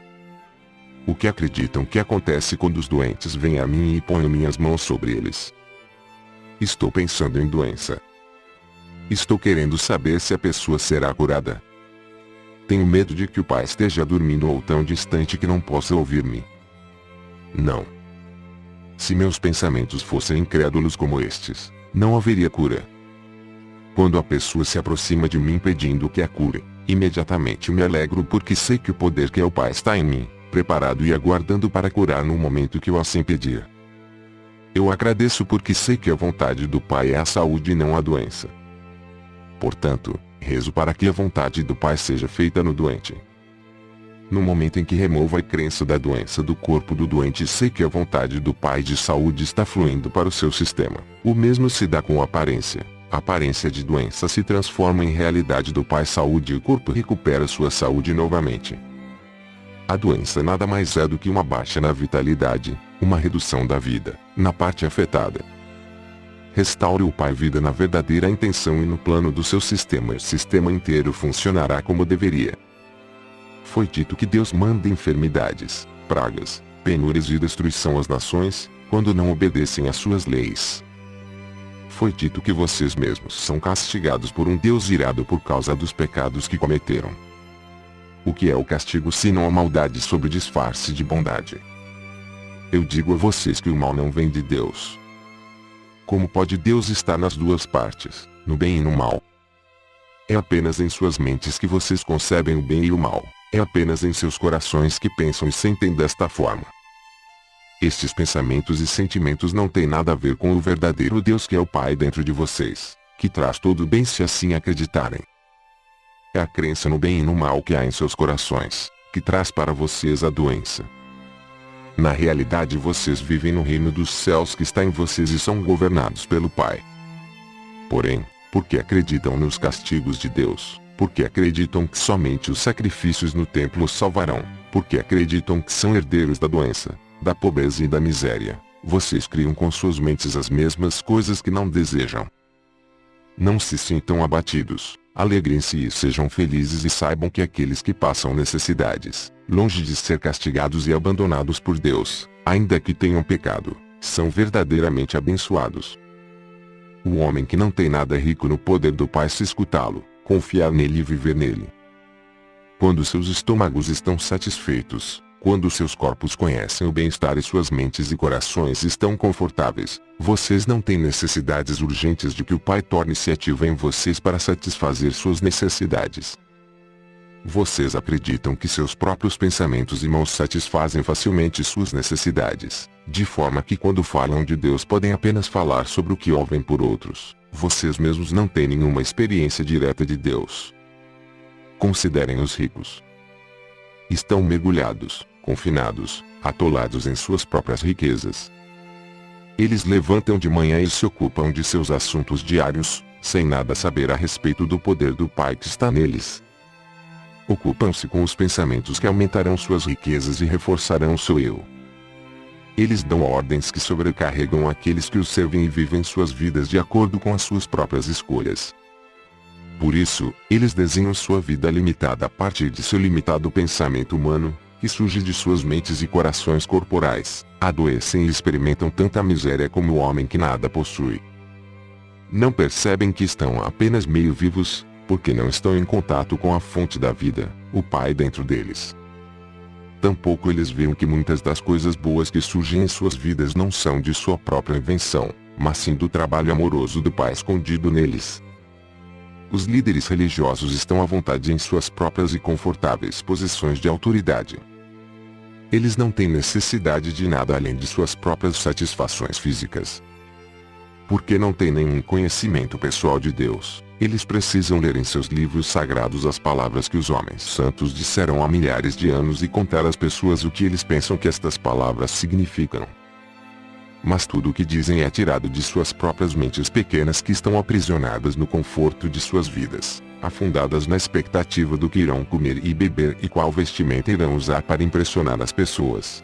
S1: O que acreditam que acontece quando os doentes vêm a mim e ponho minhas mãos sobre eles? Estou pensando em doença. Estou querendo saber se a pessoa será curada. Tenho medo de que o Pai esteja dormindo ou tão distante que não possa ouvir-me. Não. Se meus pensamentos fossem incrédulos como estes, não haveria cura. Quando a pessoa se aproxima de mim pedindo que a cure, Imediatamente me alegro porque sei que o poder que é o Pai está em mim, preparado e aguardando para curar no momento que eu assim pedir. Eu agradeço porque sei que a vontade do Pai é a saúde e não a doença. Portanto, rezo para que a vontade do Pai seja feita no doente. No momento em que removo a crença da doença do corpo do doente, sei que a vontade do Pai de saúde está fluindo para o seu sistema. O mesmo se dá com a aparência. A aparência de doença se transforma em realidade do Pai saúde e o corpo recupera sua saúde novamente. A doença nada mais é do que uma baixa na vitalidade, uma redução da vida, na parte afetada. Restaure o Pai vida na verdadeira intenção e no plano do seu sistema. O sistema inteiro funcionará como deveria. Foi dito que Deus manda enfermidades, pragas, penúrias e destruição às nações, quando não obedecem às suas leis. Foi dito que vocês mesmos são castigados por um Deus irado por causa dos pecados que cometeram. O que é o castigo senão a maldade sob disfarce de bondade? Eu digo a vocês que o mal não vem de Deus. Como pode Deus estar nas duas partes, no bem e no mal? É apenas em suas mentes que vocês concebem o bem e o mal. É apenas em seus corações que pensam e sentem desta forma. Estes pensamentos e sentimentos não têm nada a ver com o verdadeiro Deus que é o Pai dentro de vocês, que traz todo o bem se assim acreditarem. É a crença no bem e no mal que há em seus corações, que traz para vocês a doença. Na realidade vocês vivem no reino dos céus que está em vocês e são governados pelo Pai. Porém, porque acreditam nos castigos de Deus, porque acreditam que somente os sacrifícios no templo os salvarão, porque acreditam que são herdeiros da doença, da pobreza e da miséria, vocês criam com suas mentes as mesmas coisas que não desejam. Não se sintam abatidos, alegrem-se e sejam felizes e saibam que aqueles que passam necessidades, longe de ser castigados e abandonados por Deus, ainda que tenham pecado, são verdadeiramente abençoados. O homem que não tem nada é rico no poder do Pai se escutá-lo, confiar nele e viver nele. Quando seus estômagos estão satisfeitos, quando seus corpos conhecem o bem-estar e suas mentes e corações estão confortáveis, vocês não têm necessidades urgentes de que o Pai torne-se ativo em vocês para satisfazer suas necessidades. Vocês acreditam que seus próprios pensamentos e mãos satisfazem facilmente suas necessidades, de forma que quando falam de Deus podem apenas falar sobre o que ouvem por outros. Vocês mesmos não têm nenhuma experiência direta de Deus. Considerem os ricos. Estão mergulhados, confinados, atolados em suas próprias riquezas. Eles levantam de manhã e se ocupam de seus assuntos diários, sem nada saber a respeito do poder do Pai que está neles. Ocupam-se com os pensamentos que aumentarão suas riquezas e reforçarão seu eu. Eles dão ordens que sobrecarregam aqueles que os servem e vivem suas vidas de acordo com as suas próprias escolhas. Por isso, eles desenham sua vida limitada a partir de seu limitado pensamento humano, que surge de suas mentes e corações corporais, adoecem e experimentam tanta miséria como o homem que nada possui. Não percebem que estão apenas meio vivos, porque não estão em contato com a fonte da vida, o Pai dentro deles. Tampouco eles veem que muitas das coisas boas que surgem em suas vidas não são de sua própria invenção, mas sim do trabalho amoroso do Pai escondido neles. Os líderes religiosos estão à vontade em suas próprias e confortáveis posições de autoridade. Eles não têm necessidade de nada além de suas próprias satisfações físicas. Porque não têm nenhum conhecimento pessoal de Deus, eles precisam ler em seus livros sagrados as palavras que os homens santos disseram há milhares de anos e contar às pessoas o que eles pensam que estas palavras significam. Mas tudo o que dizem é tirado de suas próprias mentes pequenas que estão aprisionadas no conforto de suas vidas, afundadas na expectativa do que irão comer e beber e qual vestimenta irão usar para impressionar as pessoas.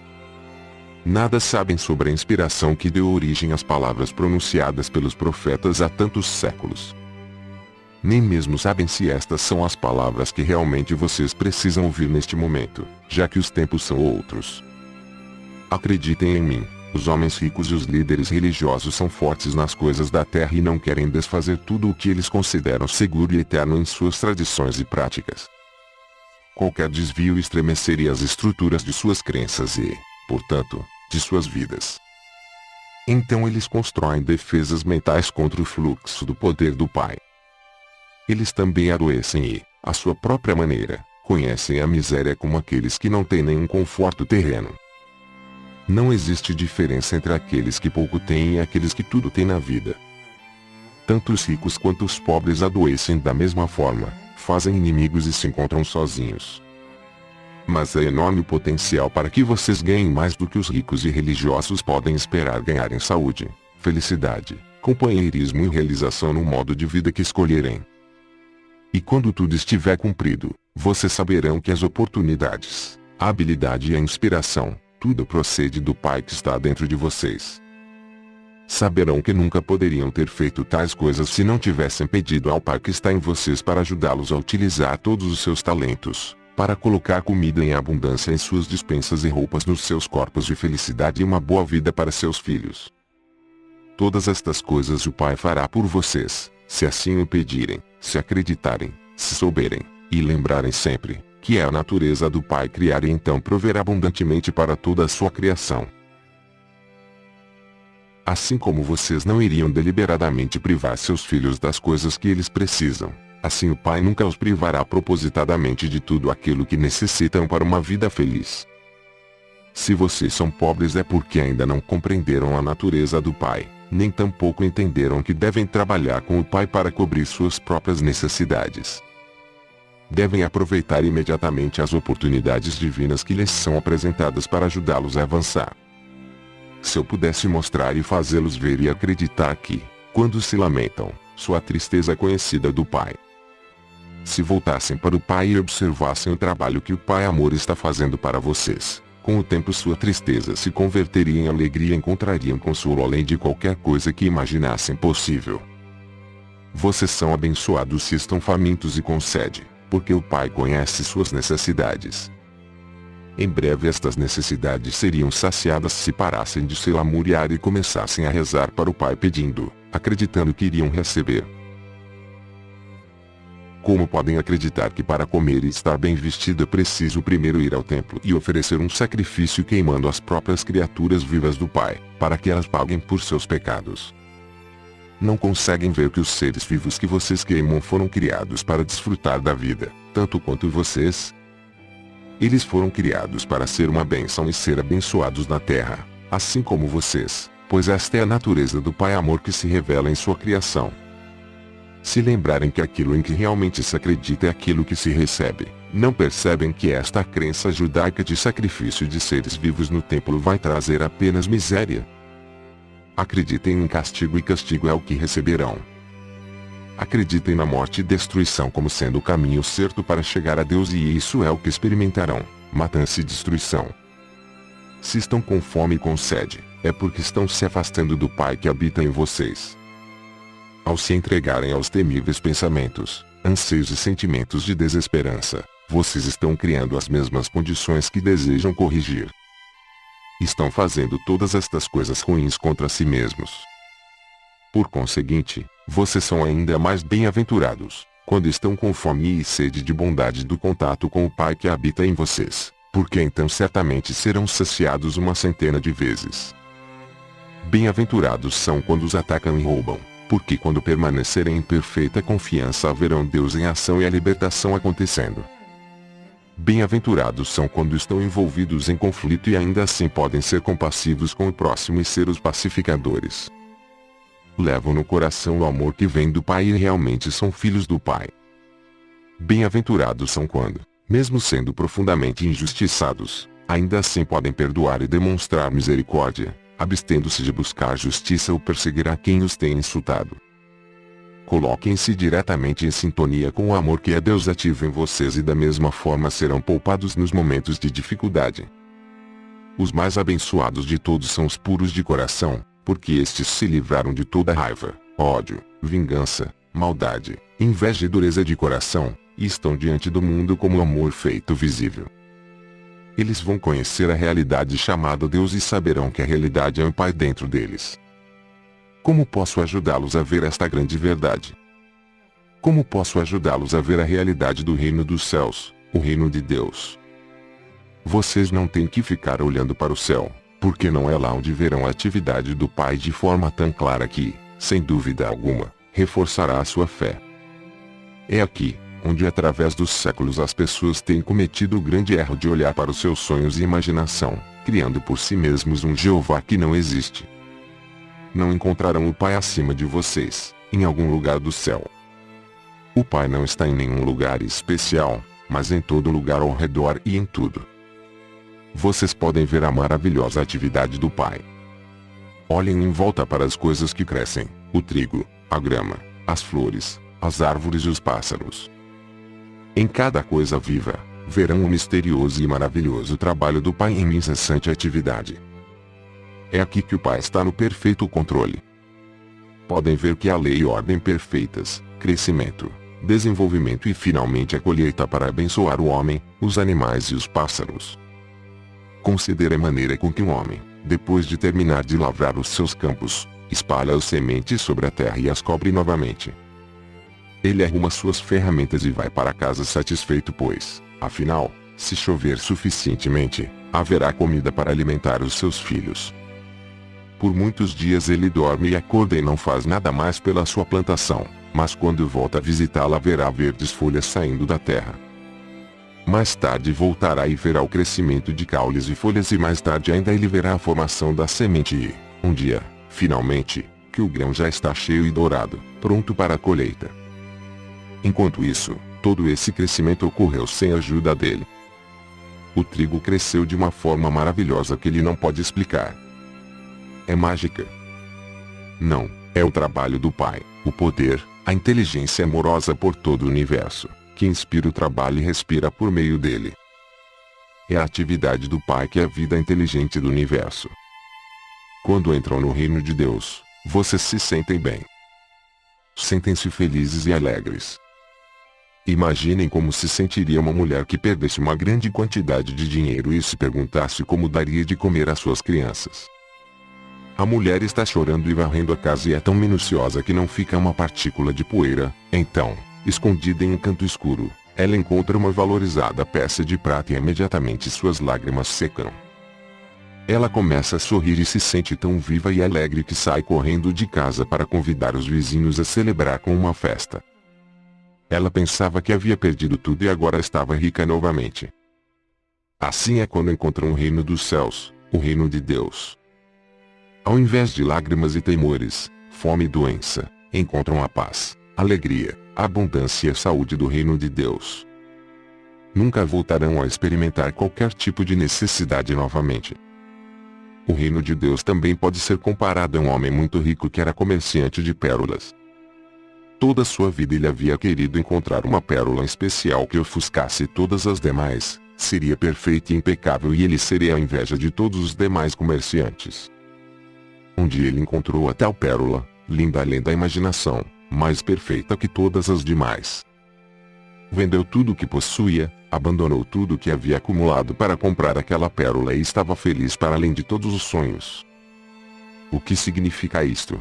S1: Nada sabem sobre a inspiração que deu origem às palavras pronunciadas pelos profetas há tantos séculos. Nem mesmo sabem se estas são as palavras que realmente vocês precisam ouvir neste momento, já que os tempos são outros. Acreditem em mim, os homens ricos e os líderes religiosos são fortes nas coisas da terra e não querem desfazer tudo o que eles consideram seguro e eterno em suas tradições e práticas. Qualquer desvio estremeceria as estruturas de suas crenças e, portanto, de suas vidas. Então eles constroem defesas mentais contra o fluxo do poder do Pai. Eles também adoecem e, à sua própria maneira, conhecem a miséria como aqueles que não têm nenhum conforto terreno. Não existe diferença entre aqueles que pouco têm e aqueles que tudo têm na vida. Tanto os ricos quanto os pobres adoecem da mesma forma, fazem inimigos e se encontram sozinhos. Mas há enorme potencial para que vocês ganhem mais do que os ricos e religiosos podem esperar ganhar em saúde, felicidade, companheirismo e realização no modo de vida que escolherem. E quando tudo estiver cumprido, vocês saberão que as oportunidades, a habilidade e a inspiração, tudo procede do Pai que está dentro de vocês. Saberão que nunca poderiam ter feito tais coisas se não tivessem pedido ao Pai que está em vocês para ajudá-los a utilizar todos os seus talentos, para colocar comida em abundância em suas despensas e roupas nos seus corpos e felicidade e uma boa vida para seus filhos. Todas estas coisas o Pai fará por vocês, se assim o pedirem, se acreditarem, se souberem, e lembrarem sempre, que é a natureza do Pai criar e então prover abundantemente para toda a sua criação. Assim como vocês não iriam deliberadamente privar seus filhos das coisas que eles precisam, assim o Pai nunca os privará propositadamente de tudo aquilo que necessitam para uma vida feliz. Se vocês são pobres é porque ainda não compreenderam a natureza do Pai, nem tampouco entenderam que devem trabalhar com o Pai para cobrir suas próprias necessidades. Devem aproveitar imediatamente as oportunidades divinas que lhes são apresentadas para ajudá-los a avançar. Se eu pudesse mostrar e fazê-los ver e acreditar que, quando se lamentam, sua tristeza é conhecida do Pai. Se voltassem para o Pai e observassem o trabalho que o Pai Amor está fazendo para vocês, com o tempo sua tristeza se converteria em alegria e encontrariam consolo além de qualquer coisa que imaginassem possível. Vocês são abençoados se estão famintos e com sede, porque o Pai conhece suas necessidades. Em breve estas necessidades seriam saciadas se parassem de se lamuriar e começassem a rezar para o Pai pedindo, acreditando que iriam receber. Como podem acreditar que para comer e estar bem vestido é preciso primeiro ir ao templo e oferecer um sacrifício queimando as próprias criaturas vivas do Pai, para que elas paguem por seus pecados? Não conseguem ver que os seres vivos que vocês queimam foram criados para desfrutar da vida, tanto quanto vocês? Eles foram criados para ser uma bênção e ser abençoados na terra, assim como vocês, pois esta é a natureza do Pai Amor que se revela em sua criação. Se lembrarem que aquilo em que realmente se acredita é aquilo que se recebe, não percebem que esta crença judaica de sacrifício de seres vivos no templo vai trazer apenas miséria? Acreditem em castigo e castigo é o que receberão. Acreditem na morte e destruição como sendo o caminho certo para chegar a Deus e isso é o que experimentarão, matança e destruição. Se estão com fome e com sede, é porque estão se afastando do Pai que habita em vocês. Ao se entregarem aos temíveis pensamentos, anseios e sentimentos de desesperança, vocês estão criando as mesmas condições que desejam corrigir. Estão fazendo todas estas coisas ruins contra si mesmos. Por conseguinte, vocês são ainda mais bem-aventurados, quando estão com fome e sede de bondade do contato com o Pai que habita em vocês, porque então certamente serão saciados uma centena de vezes. Bem-aventurados são quando os atacam e roubam, porque quando permanecerem em perfeita confiança haverão Deus em ação e a libertação acontecendo. Bem-aventurados são quando estão envolvidos em conflito e ainda assim podem ser compassivos com o próximo e ser os pacificadores. Levam no coração o amor que vem do Pai e realmente são filhos do Pai. Bem-aventurados são quando, mesmo sendo profundamente injustiçados, ainda assim podem perdoar e demonstrar misericórdia, abstendo-se de buscar justiça ou perseguir a quem os tem insultado. Coloquem-se diretamente em sintonia com o amor que é Deus ativo em vocês e da mesma forma serão poupados nos momentos de dificuldade. Os mais abençoados de todos são os puros de coração, porque estes se livraram de toda raiva, ódio, vingança, maldade, inveja e dureza de coração, e estão diante do mundo como amor feito visível. Eles vão conhecer a realidade chamada Deus e saberão que a realidade é o Pai dentro deles. Como posso ajudá-los a ver esta grande verdade? Como posso ajudá-los a ver a realidade do reino dos céus, o reino de Deus? Vocês não têm que ficar olhando para o céu, porque não é lá onde verão a atividade do Pai de forma tão clara que, sem dúvida alguma, reforçará a sua fé. É aqui, onde através dos séculos as pessoas têm cometido o grande erro de olhar para os seus sonhos e imaginação, criando por si mesmos um Jeová que não existe. Não encontrarão o Pai acima de vocês, em algum lugar do céu. O Pai não está em nenhum lugar especial, mas em todo lugar ao redor e em tudo. Vocês podem ver a maravilhosa atividade do Pai. Olhem em volta para as coisas que crescem, o trigo, a grama, as flores, as árvores e os pássaros. Em cada coisa viva, verão o misterioso e maravilhoso trabalho do Pai em incessante atividade. É aqui que o Pai está no perfeito controle. Podem ver que há lei e ordem perfeitas, crescimento, desenvolvimento e finalmente a colheita para abençoar o homem, os animais e os pássaros. Considere a maneira com que um homem, depois de terminar de lavrar os seus campos, espalha as sementes sobre a terra e as cobre novamente. Ele arruma suas ferramentas e vai para casa satisfeito pois, afinal, se chover suficientemente, haverá comida para alimentar os seus filhos. Por muitos dias ele dorme e acorda e não faz nada mais pela sua plantação, mas quando volta a visitá-la verá verdes folhas saindo da terra. Mais tarde voltará e verá o crescimento de caules e folhas e mais tarde ainda ele verá a formação da semente e, um dia, finalmente, que o grão já está cheio e dourado, pronto para a colheita. Enquanto isso, todo esse crescimento ocorreu sem a ajuda dele. O trigo cresceu de uma forma maravilhosa que ele não pode explicar. É mágica? Não, é o trabalho do Pai, o poder, a inteligência amorosa por todo o universo, que inspira o trabalho e respira por meio dele. É a atividade do Pai que é a vida inteligente do universo. Quando entram no reino de Deus, vocês se sentem bem. Sentem-se felizes e alegres. Imaginem como se sentiria uma mulher que perdesse uma grande quantidade de dinheiro e se perguntasse como daria de comer às suas crianças. A mulher está chorando e varrendo a casa e é tão minuciosa que não fica uma partícula de poeira. Então, escondida em um canto escuro, ela encontra uma valorizada peça de prata e imediatamente suas lágrimas secam. Ela começa a sorrir e se sente tão viva e alegre que sai correndo de casa para convidar os vizinhos a celebrar com uma festa. Ela pensava que havia perdido tudo e agora estava rica novamente. Assim é quando encontram o reino dos céus, o reino de Deus. Ao invés de lágrimas e temores, fome e doença, encontram a paz, alegria, abundância e a saúde do reino de Deus. Nunca voltarão a experimentar qualquer tipo de necessidade novamente. O reino de Deus também pode ser comparado a um homem muito rico que era comerciante de pérolas. Toda sua vida ele havia querido encontrar uma pérola especial que ofuscasse todas as demais, seria perfeita e impecável e ele seria a inveja de todos os demais comerciantes. Um dia ele encontrou a tal pérola, linda além da imaginação, mais perfeita que todas as demais. Vendeu tudo o que possuía, abandonou tudo o que havia acumulado para comprar aquela pérola e estava feliz para além de todos os sonhos. O que significa isto?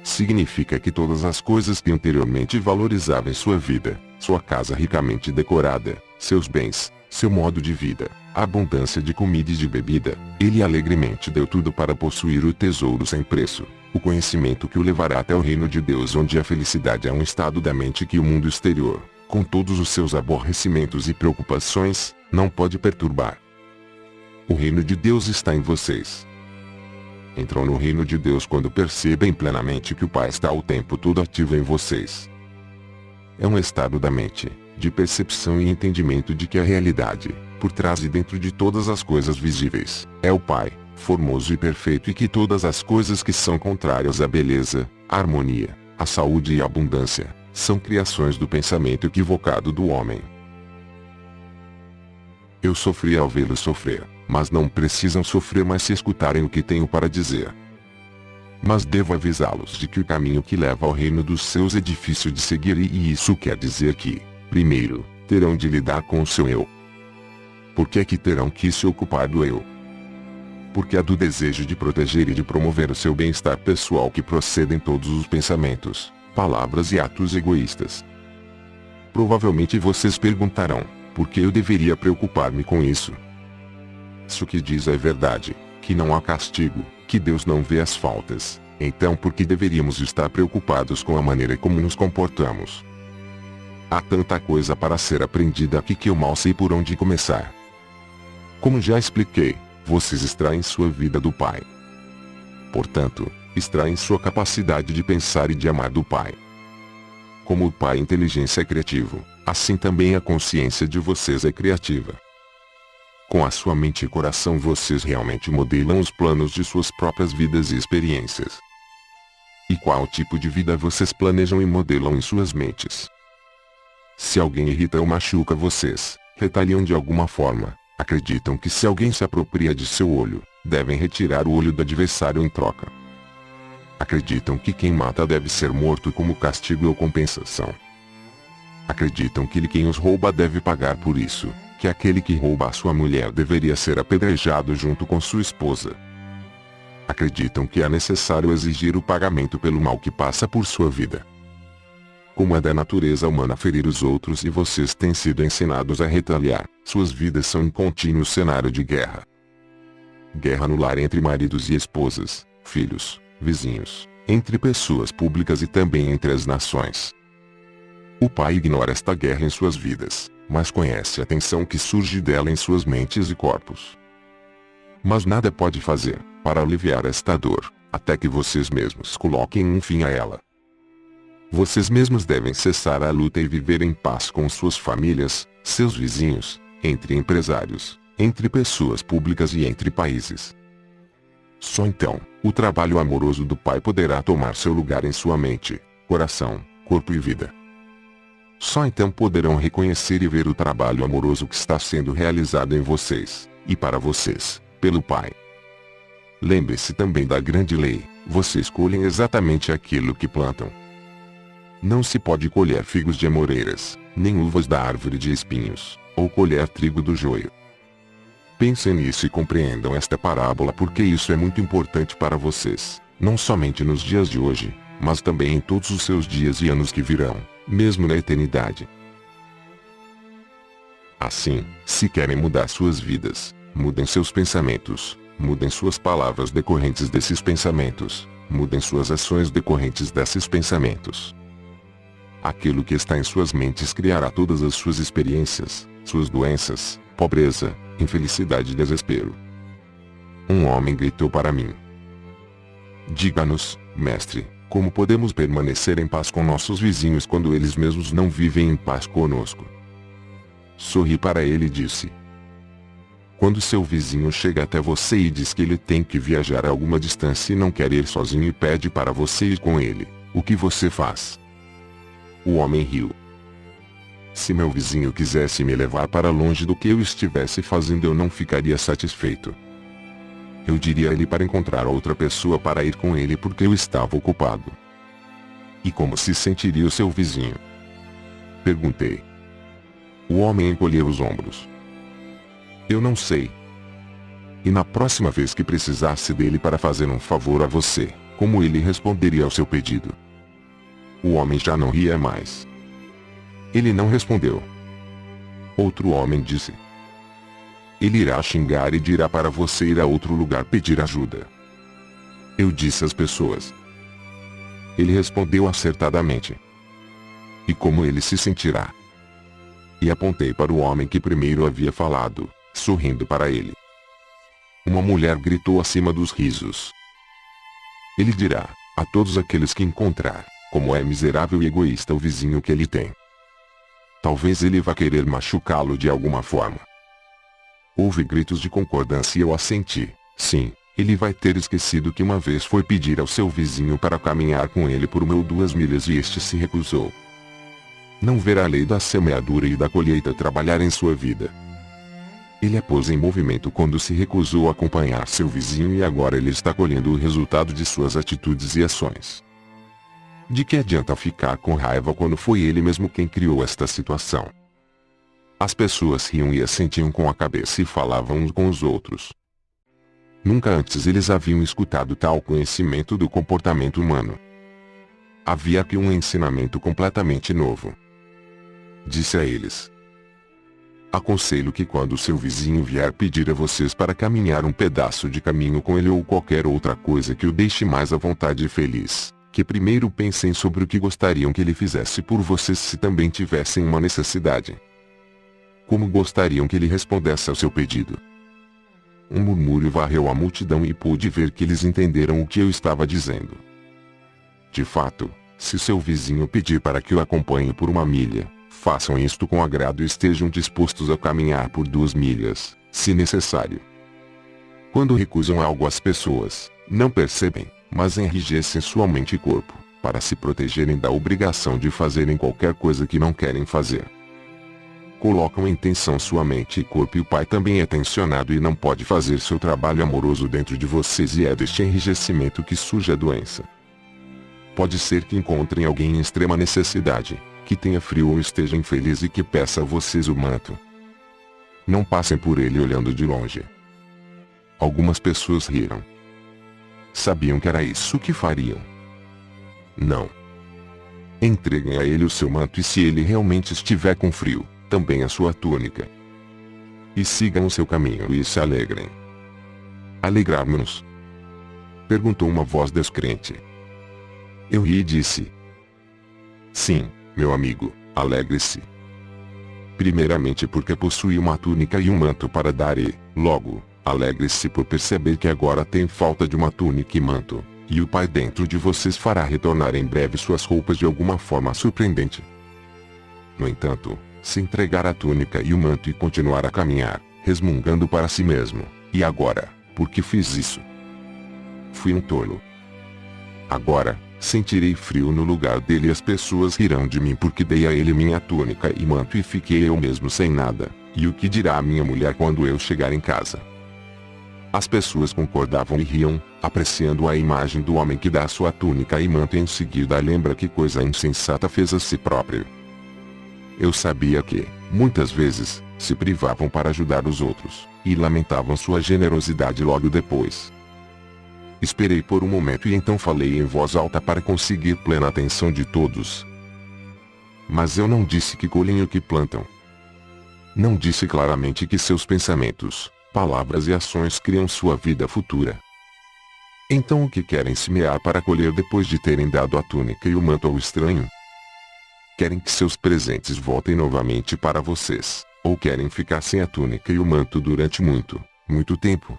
S1: Significa que todas as coisas que anteriormente valorizava em sua vida, sua casa ricamente decorada, seus bens, seu modo de vida, a abundância de comida e de bebida, ele alegremente deu tudo para possuir o tesouro sem preço, o conhecimento que o levará até o reino de Deus onde a felicidade é um estado da mente que o mundo exterior, com todos os seus aborrecimentos e preocupações, não pode perturbar. O reino de Deus está em vocês. Entram no reino de Deus quando percebem plenamente que o Pai está o tempo todo ativo em vocês. É um estado da mente, de percepção e entendimento de que a realidade, por trás e dentro de todas as coisas visíveis, é o Pai, formoso e perfeito e que todas as coisas que são contrárias à beleza, à harmonia, à saúde e à abundância, são criações do pensamento equivocado do homem. Eu sofri ao vê-los sofrer, mas não precisam sofrer mais se escutarem o que tenho para dizer. Mas devo avisá-los de que o caminho que leva ao reino dos céus é difícil de seguir e isso quer dizer que, primeiro, terão de lidar com o seu eu. Por que é que terão que se ocupar do eu? Porque é do desejo de proteger e de promover o seu bem-estar pessoal que procedem todos os pensamentos, palavras e atos egoístas. Provavelmente vocês perguntarão, por que eu deveria preocupar-me com isso? Se o que diz é verdade, que não há castigo, que Deus não vê as faltas, então por que deveríamos estar preocupados com a maneira como nos comportamos? Há tanta coisa para ser aprendida aqui que eu mal sei por onde começar. Como já expliquei, vocês extraem sua vida do Pai. Portanto, extraem sua capacidade de pensar e de amar do Pai. Como o Pai inteligência é criativo, assim também a consciência de vocês é criativa. Com a sua mente e coração vocês realmente modelam os planos de suas próprias vidas e experiências. E qual tipo de vida vocês planejam e modelam em suas mentes? Se alguém irrita ou machuca vocês, retaliam de alguma forma, acreditam que se alguém se apropria de seu olho, devem retirar o olho do adversário em troca. Acreditam que quem mata deve ser morto como castigo ou compensação. Acreditam que quem os rouba deve pagar por isso, que aquele que rouba a sua mulher deveria ser apedrejado junto com sua esposa. Acreditam que é necessário exigir o pagamento pelo mal que passa por sua vida. Como é da natureza humana ferir os outros e vocês têm sido ensinados a retaliar, suas vidas são um contínuo cenário de guerra. Guerra no lar entre maridos e esposas, filhos, vizinhos, entre pessoas públicas e também entre as nações. O Pai ignora esta guerra em suas vidas, mas conhece a tensão que surge dela em suas mentes e corpos. Mas nada pode fazer para aliviar esta dor, até que vocês mesmos coloquem um fim a ela. Vocês mesmos devem cessar a luta e viver em paz com suas famílias, seus vizinhos, entre empresários, entre pessoas públicas e entre países. Só então, o trabalho amoroso do Pai poderá tomar seu lugar em sua mente, coração, corpo e vida. Só então poderão reconhecer e ver o trabalho amoroso que está sendo realizado em vocês, e para vocês, pelo Pai. Lembre-se também da grande lei: vocês colhem exatamente aquilo que plantam. Não se pode colher figos de amoreiras, nem uvas da árvore de espinhos, ou colher trigo do joio. Pensem nisso e compreendam esta parábola porque isso é muito importante para vocês, não somente nos dias de hoje, mas também em todos os seus dias e anos que virão, mesmo na eternidade. Assim, se querem mudar suas vidas, mudem seus pensamentos, mudem suas palavras decorrentes desses pensamentos, mudem suas ações decorrentes desses pensamentos. Aquilo que está em suas mentes criará todas as suas experiências, suas doenças, pobreza, infelicidade e desespero. Um homem gritou para mim: diga-nos, mestre, como podemos permanecer em paz com nossos vizinhos quando eles mesmos não vivem em paz conosco? Sorri para ele e disse: quando seu vizinho chega até você e diz que ele tem que viajar a alguma distância e não quer ir sozinho e pede para você ir com ele, o que você faz? O homem riu. Se meu vizinho quisesse me levar para longe do que eu estivesse fazendo, eu não ficaria satisfeito. Eu diria a ele para encontrar outra pessoa para ir com ele porque eu estava ocupado. E como se sentiria o seu vizinho? Perguntei. O homem encolheu os ombros. Eu não sei. E na próxima vez que precisasse dele para fazer um favor a você, como ele responderia ao seu pedido? O homem já não ria mais. Ele não respondeu. Outro homem disse: ele irá xingar e dirá para você ir a outro lugar pedir ajuda. Eu disse às pessoas. Ele respondeu acertadamente. E como ele se sentirá? E apontei para o homem que primeiro havia falado, sorrindo para ele. Uma mulher gritou acima dos risos. Ele dirá a todos aqueles que encontrar, como é miserável e egoísta o vizinho que ele tem. Talvez ele vá querer machucá-lo de alguma forma. Houve gritos de concordância e eu assenti. Sim, ele vai ter esquecido que uma vez foi pedir ao seu vizinho para caminhar com ele por 1 ou 2 milhas e este se recusou. Não verá a lei da semeadura e da colheita trabalhar em sua vida. Ele a pôs em movimento quando se recusou a acompanhar seu vizinho e agora ele está colhendo o resultado de suas atitudes e ações. De que adianta ficar com raiva quando foi ele mesmo quem criou esta situação? As pessoas riam e assentiam com a cabeça e falavam uns com os outros. Nunca antes eles haviam escutado tal conhecimento do comportamento humano. Havia aqui um ensinamento completamente novo. Disse a eles: aconselho que quando seu vizinho vier pedir a vocês para caminhar um pedaço de caminho com ele ou qualquer outra coisa que o deixe mais à vontade e feliz, que primeiro pensem sobre o que gostariam que ele fizesse por vocês se também tivessem uma necessidade. Como gostariam que ele respondesse ao seu pedido? Um murmúrio varreu a multidão e pude ver que eles entenderam o que eu estava dizendo. De fato, se seu vizinho pedir para que o acompanhe por 1 milha, façam isto com agrado e estejam dispostos a caminhar por 2 milhas, se necessário. Quando recusam algo às pessoas, não percebem, mas enrijecem sua mente e corpo, para se protegerem da obrigação de fazerem qualquer coisa que não querem fazer. Colocam em tensão sua mente e corpo e o pai também é tensionado e não pode fazer seu trabalho amoroso dentro de vocês e é deste enrijecimento que surge a doença. Pode ser que encontrem alguém em extrema necessidade, que tenha frio ou esteja infeliz e que peça a vocês o manto. Não passem por ele olhando de longe. Algumas pessoas riram. Sabiam que era isso que fariam. Não. Entreguem a ele o seu manto e se ele realmente estiver com frio, também a sua túnica. E sigam o seu caminho e se alegrem. Alegrarmos-nos? Perguntou uma voz descrente. Eu ri e disse. Sim, meu amigo, alegre-se. Primeiramente porque possui uma túnica e um manto para dar e, logo, alegre-se por perceber que agora tem falta de uma túnica e manto, e o Pai dentro de vocês fará retornar em breve suas roupas de alguma forma surpreendente. No entanto, se entregar a túnica e o manto e continuar a caminhar, resmungando para si mesmo, e agora, por que fiz isso? Fui um tolo. Agora, sentirei frio no lugar dele e as pessoas rirão de mim porque dei a ele minha túnica e manto e fiquei eu mesmo sem nada, e o que dirá a minha mulher quando eu chegar em casa? As pessoas concordavam e riam, apreciando a imagem do homem que dá sua túnica e manto e em seguida lembra que coisa insensata fez a si próprio. Eu sabia que, muitas vezes, se privavam para ajudar os outros, e lamentavam sua generosidade logo depois. Esperei por um momento e então falei em voz alta para conseguir plena atenção de todos. Mas eu não disse que colhem o que plantam. Não disse claramente que seus pensamentos, palavras e ações criam sua vida futura. Então o que querem semear para colher depois de terem dado a túnica e o manto ao estranho? Querem que seus presentes voltem novamente para vocês, ou querem ficar sem a túnica e o manto durante muito, muito tempo?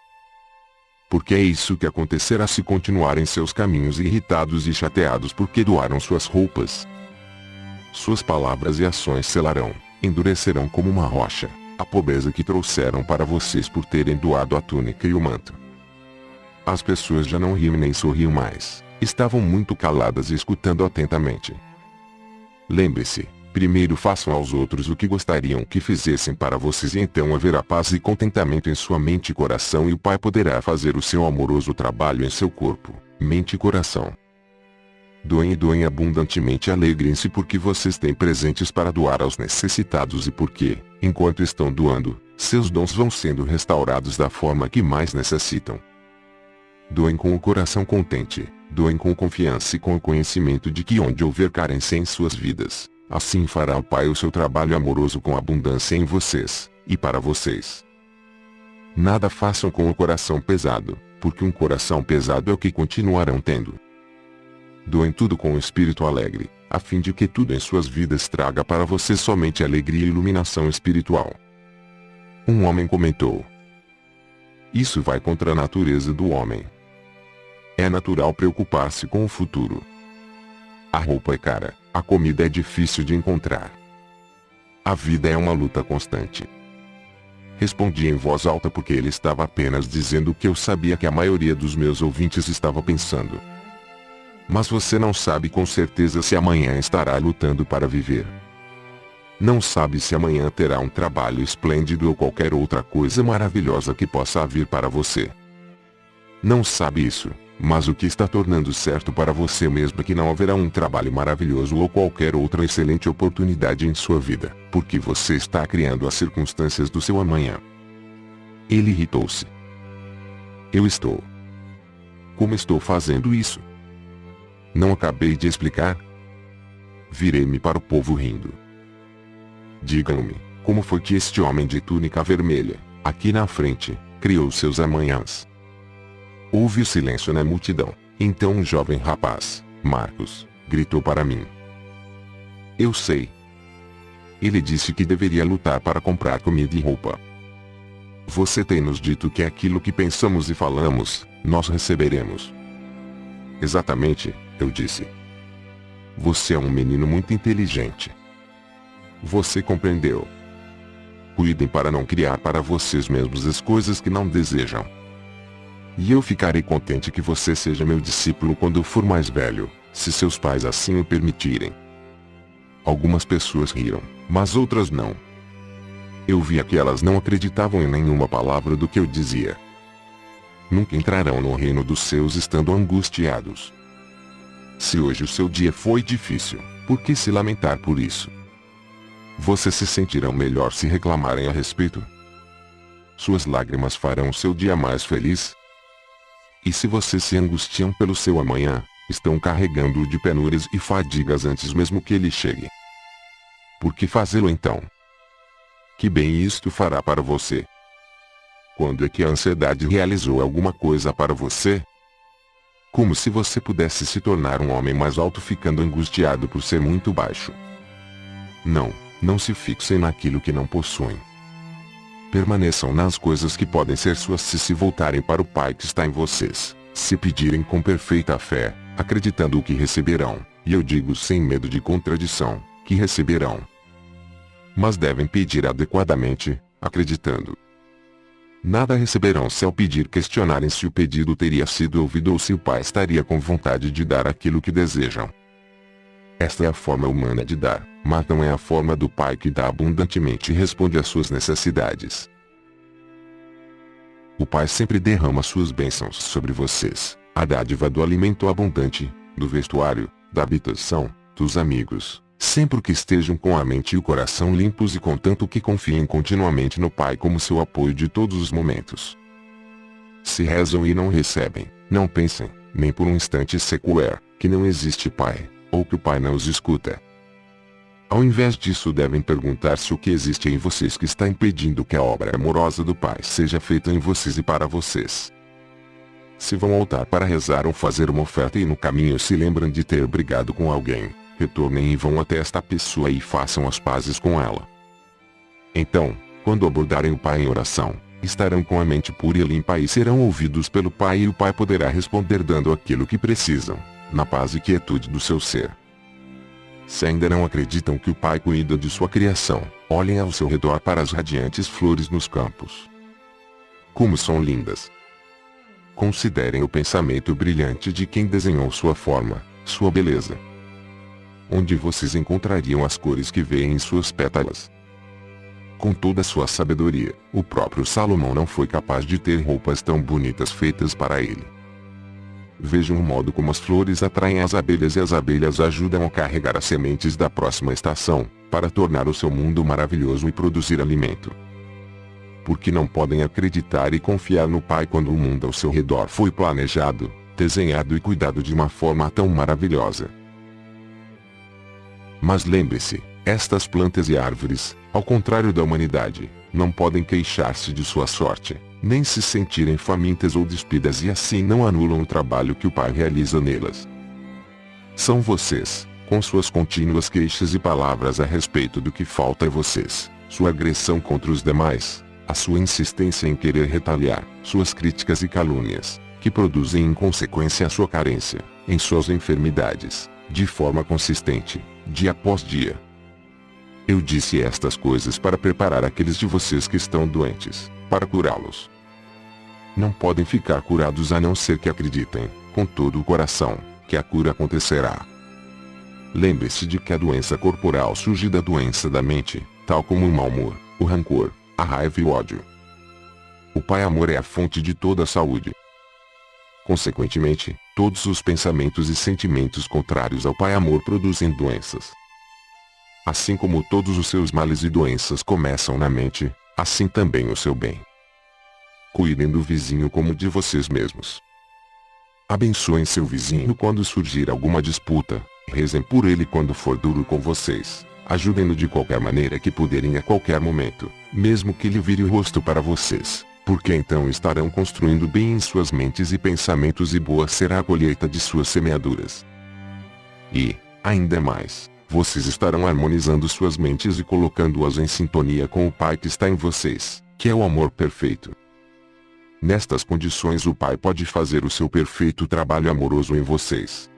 S1: Porque é isso que acontecerá se continuarem seus caminhos irritados e chateados porque doaram suas roupas. Suas palavras e ações selarão, endurecerão como uma rocha, a pobreza que trouxeram para vocês por terem doado a túnica e o manto. As pessoas já não riam nem sorriam mais, estavam muito caladas e escutando atentamente. Lembre-se, primeiro façam aos outros o que gostariam que fizessem para vocês e então haverá paz e contentamento em sua mente e coração e o Pai poderá fazer o seu amoroso trabalho em seu corpo, mente e coração. Doem e doem abundantemente e alegrem-se porque vocês têm presentes para doar aos necessitados e porque, enquanto estão doando, seus dons vão sendo restaurados da forma que mais necessitam. Doem com o coração contente, doem com confiança e com o conhecimento de que onde houver carência em suas vidas, assim fará o Pai o seu trabalho amoroso com abundância em vocês, e para vocês. Nada façam com o coração pesado, porque um coração pesado é o que continuarão tendo. Doem tudo com o espírito alegre, a fim de que tudo em suas vidas traga para vocês somente alegria e iluminação espiritual. Um homem comentou. Isso vai contra a natureza do homem. É natural preocupar-se com o futuro. A roupa é cara, a comida é difícil de encontrar. A vida é uma luta constante. Respondi em voz alta porque ele estava apenas dizendo o que eu sabia que a maioria dos meus ouvintes estava pensando. Mas você não sabe com certeza se amanhã estará lutando para viver. Não sabe se amanhã terá um trabalho esplêndido ou qualquer outra coisa maravilhosa que possa vir para você. Não sabe isso, mas o que está tornando certo para você mesmo é que não haverá um trabalho maravilhoso ou qualquer outra excelente oportunidade em sua vida, porque você está criando as circunstâncias do seu amanhã. Ele irritou-se. Eu estou. Como estou fazendo isso? Não acabei de explicar? Virei-me para o povo rindo. Digam-me, como foi que este homem de túnica vermelha, aqui na frente, criou seus amanhãs? Houve silêncio na multidão. Então um jovem rapaz, Marcos, gritou para mim. Eu sei. Ele disse que deveria lutar para comprar comida e roupa. Você tem nos dito que aquilo que pensamos e falamos, nós receberemos. Exatamente, eu disse. Você é um menino muito inteligente. Você compreendeu. Cuidem para não criar para vocês mesmos as coisas que não desejam. E eu ficarei contente que você seja meu discípulo quando for mais velho, se seus pais assim o permitirem. Algumas pessoas riram, mas outras não. Eu via que elas não acreditavam em nenhuma palavra do que eu dizia. Nunca entrarão no reino dos céus estando angustiados. Se hoje o seu dia foi difícil, por que se lamentar por isso? Vocês se sentirão melhor se reclamarem a respeito? Suas lágrimas farão seu dia mais feliz? E se vocês se angustiam pelo seu amanhã, estão carregando-o de penúrias e fadigas antes mesmo que ele chegue. Por que fazê-lo então? Que bem isto fará para você? Quando é que a ansiedade realizou alguma coisa para você? Como se você pudesse se tornar um homem mais alto ficando angustiado por ser muito baixo. Não se fixem naquilo que não possuem. Permaneçam nas coisas que podem ser suas se voltarem para o Pai que está em vocês, se pedirem com perfeita fé, acreditando o que receberão, e eu digo sem medo de contradição, que receberão. Mas devem pedir adequadamente, acreditando. Nada receberão se ao pedir questionarem se o pedido teria sido ouvido ou se o Pai estaria com vontade de dar aquilo que desejam. Esta é a forma humana de dar, mas não é a forma do Pai que dá abundantemente e responde às suas necessidades. O Pai sempre derrama suas bênçãos sobre vocês, a dádiva do alimento abundante, do vestuário, da habitação, dos amigos, sempre que estejam com a mente e o coração limpos e contanto que confiem continuamente no Pai como seu apoio de todos os momentos. Se rezam e não recebem, não pensem, nem por um instante sequer, que não existe Pai, ou que o Pai não os escuta. Ao invés disso devem perguntar se o que existe em vocês que está impedindo que a obra amorosa do Pai seja feita em vocês e para vocês. Se vão ao altar para rezar ou fazer uma oferta e no caminho se lembram de ter brigado com alguém, retornem e vão até esta pessoa e façam as pazes com ela. Então, quando abordarem o Pai em oração, estarão com a mente pura e limpa e serão ouvidos pelo Pai e o Pai poderá responder dando aquilo que precisam, na paz e quietude do seu ser. Se ainda não acreditam que o Pai cuida de sua criação, olhem ao seu redor para as radiantes flores nos campos. Como são lindas! Considerem o pensamento brilhante de quem desenhou sua forma, sua beleza. Onde vocês encontrariam as cores que veem em suas pétalas? Com toda a sua sabedoria, o próprio Salomão não foi capaz de ter roupas tão bonitas feitas para ele. Vejam o modo como as flores atraem as abelhas e as abelhas ajudam a carregar as sementes da próxima estação, para tornar o seu mundo maravilhoso e produzir alimento. Porque não podem acreditar e confiar no Pai quando o mundo ao seu redor foi planejado, desenhado e cuidado de uma forma tão maravilhosa. Mas lembre-se, estas plantas e árvores, ao contrário da humanidade, não podem queixar-se de sua sorte, nem se sentirem famintas ou despidas e assim não anulam o trabalho que o Pai realiza nelas. São vocês, com suas contínuas queixas e palavras a respeito do que falta a vocês, sua agressão contra os demais, a sua insistência em querer retaliar, suas críticas e calúnias, que produzem em consequência a sua carência, em suas enfermidades, de forma consistente, dia após dia. Eu disse estas coisas para preparar aqueles de vocês que estão doentes, para curá-los. Não podem ficar curados a não ser que acreditem, com todo o coração, que a cura acontecerá. Lembre-se de que a doença corporal surge da doença da mente, tal como o mau humor, o rancor, a raiva e o ódio. O Pai Amor é a fonte de toda a saúde. Consequentemente, todos os pensamentos e sentimentos contrários ao Pai Amor produzem doenças. Assim como todos os seus males e doenças começam na mente, assim também o seu bem. Cuidem do vizinho como de vocês mesmos. Abençoem seu vizinho quando surgir alguma disputa, rezem por ele quando for duro com vocês, ajudem-no de qualquer maneira que puderem a qualquer momento, mesmo que ele vire o rosto para vocês, porque então estarão construindo bem em suas mentes e pensamentos e boa será a colheita de suas semeaduras. E, ainda mais, vocês estarão harmonizando suas mentes e colocando-as em sintonia com o Pai que está em vocês, que é o amor perfeito. Nestas condições o Pai pode fazer o seu perfeito trabalho amoroso em vocês.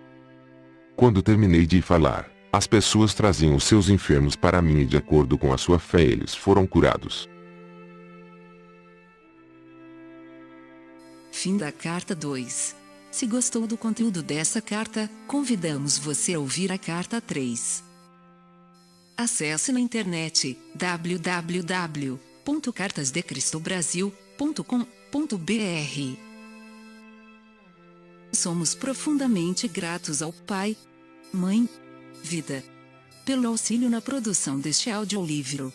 S1: Quando terminei de falar, as pessoas traziam os seus enfermos para mim e de acordo com a sua fé eles foram curados.
S2: Fim da carta 2. Se gostou do conteúdo dessa carta, convidamos você a ouvir a carta 3. Acesse na internet www.cartasdecristobrasil.com.br. Somos profundamente gratos ao Pai, Mãe, Vida, pelo auxílio na produção deste audiolivro.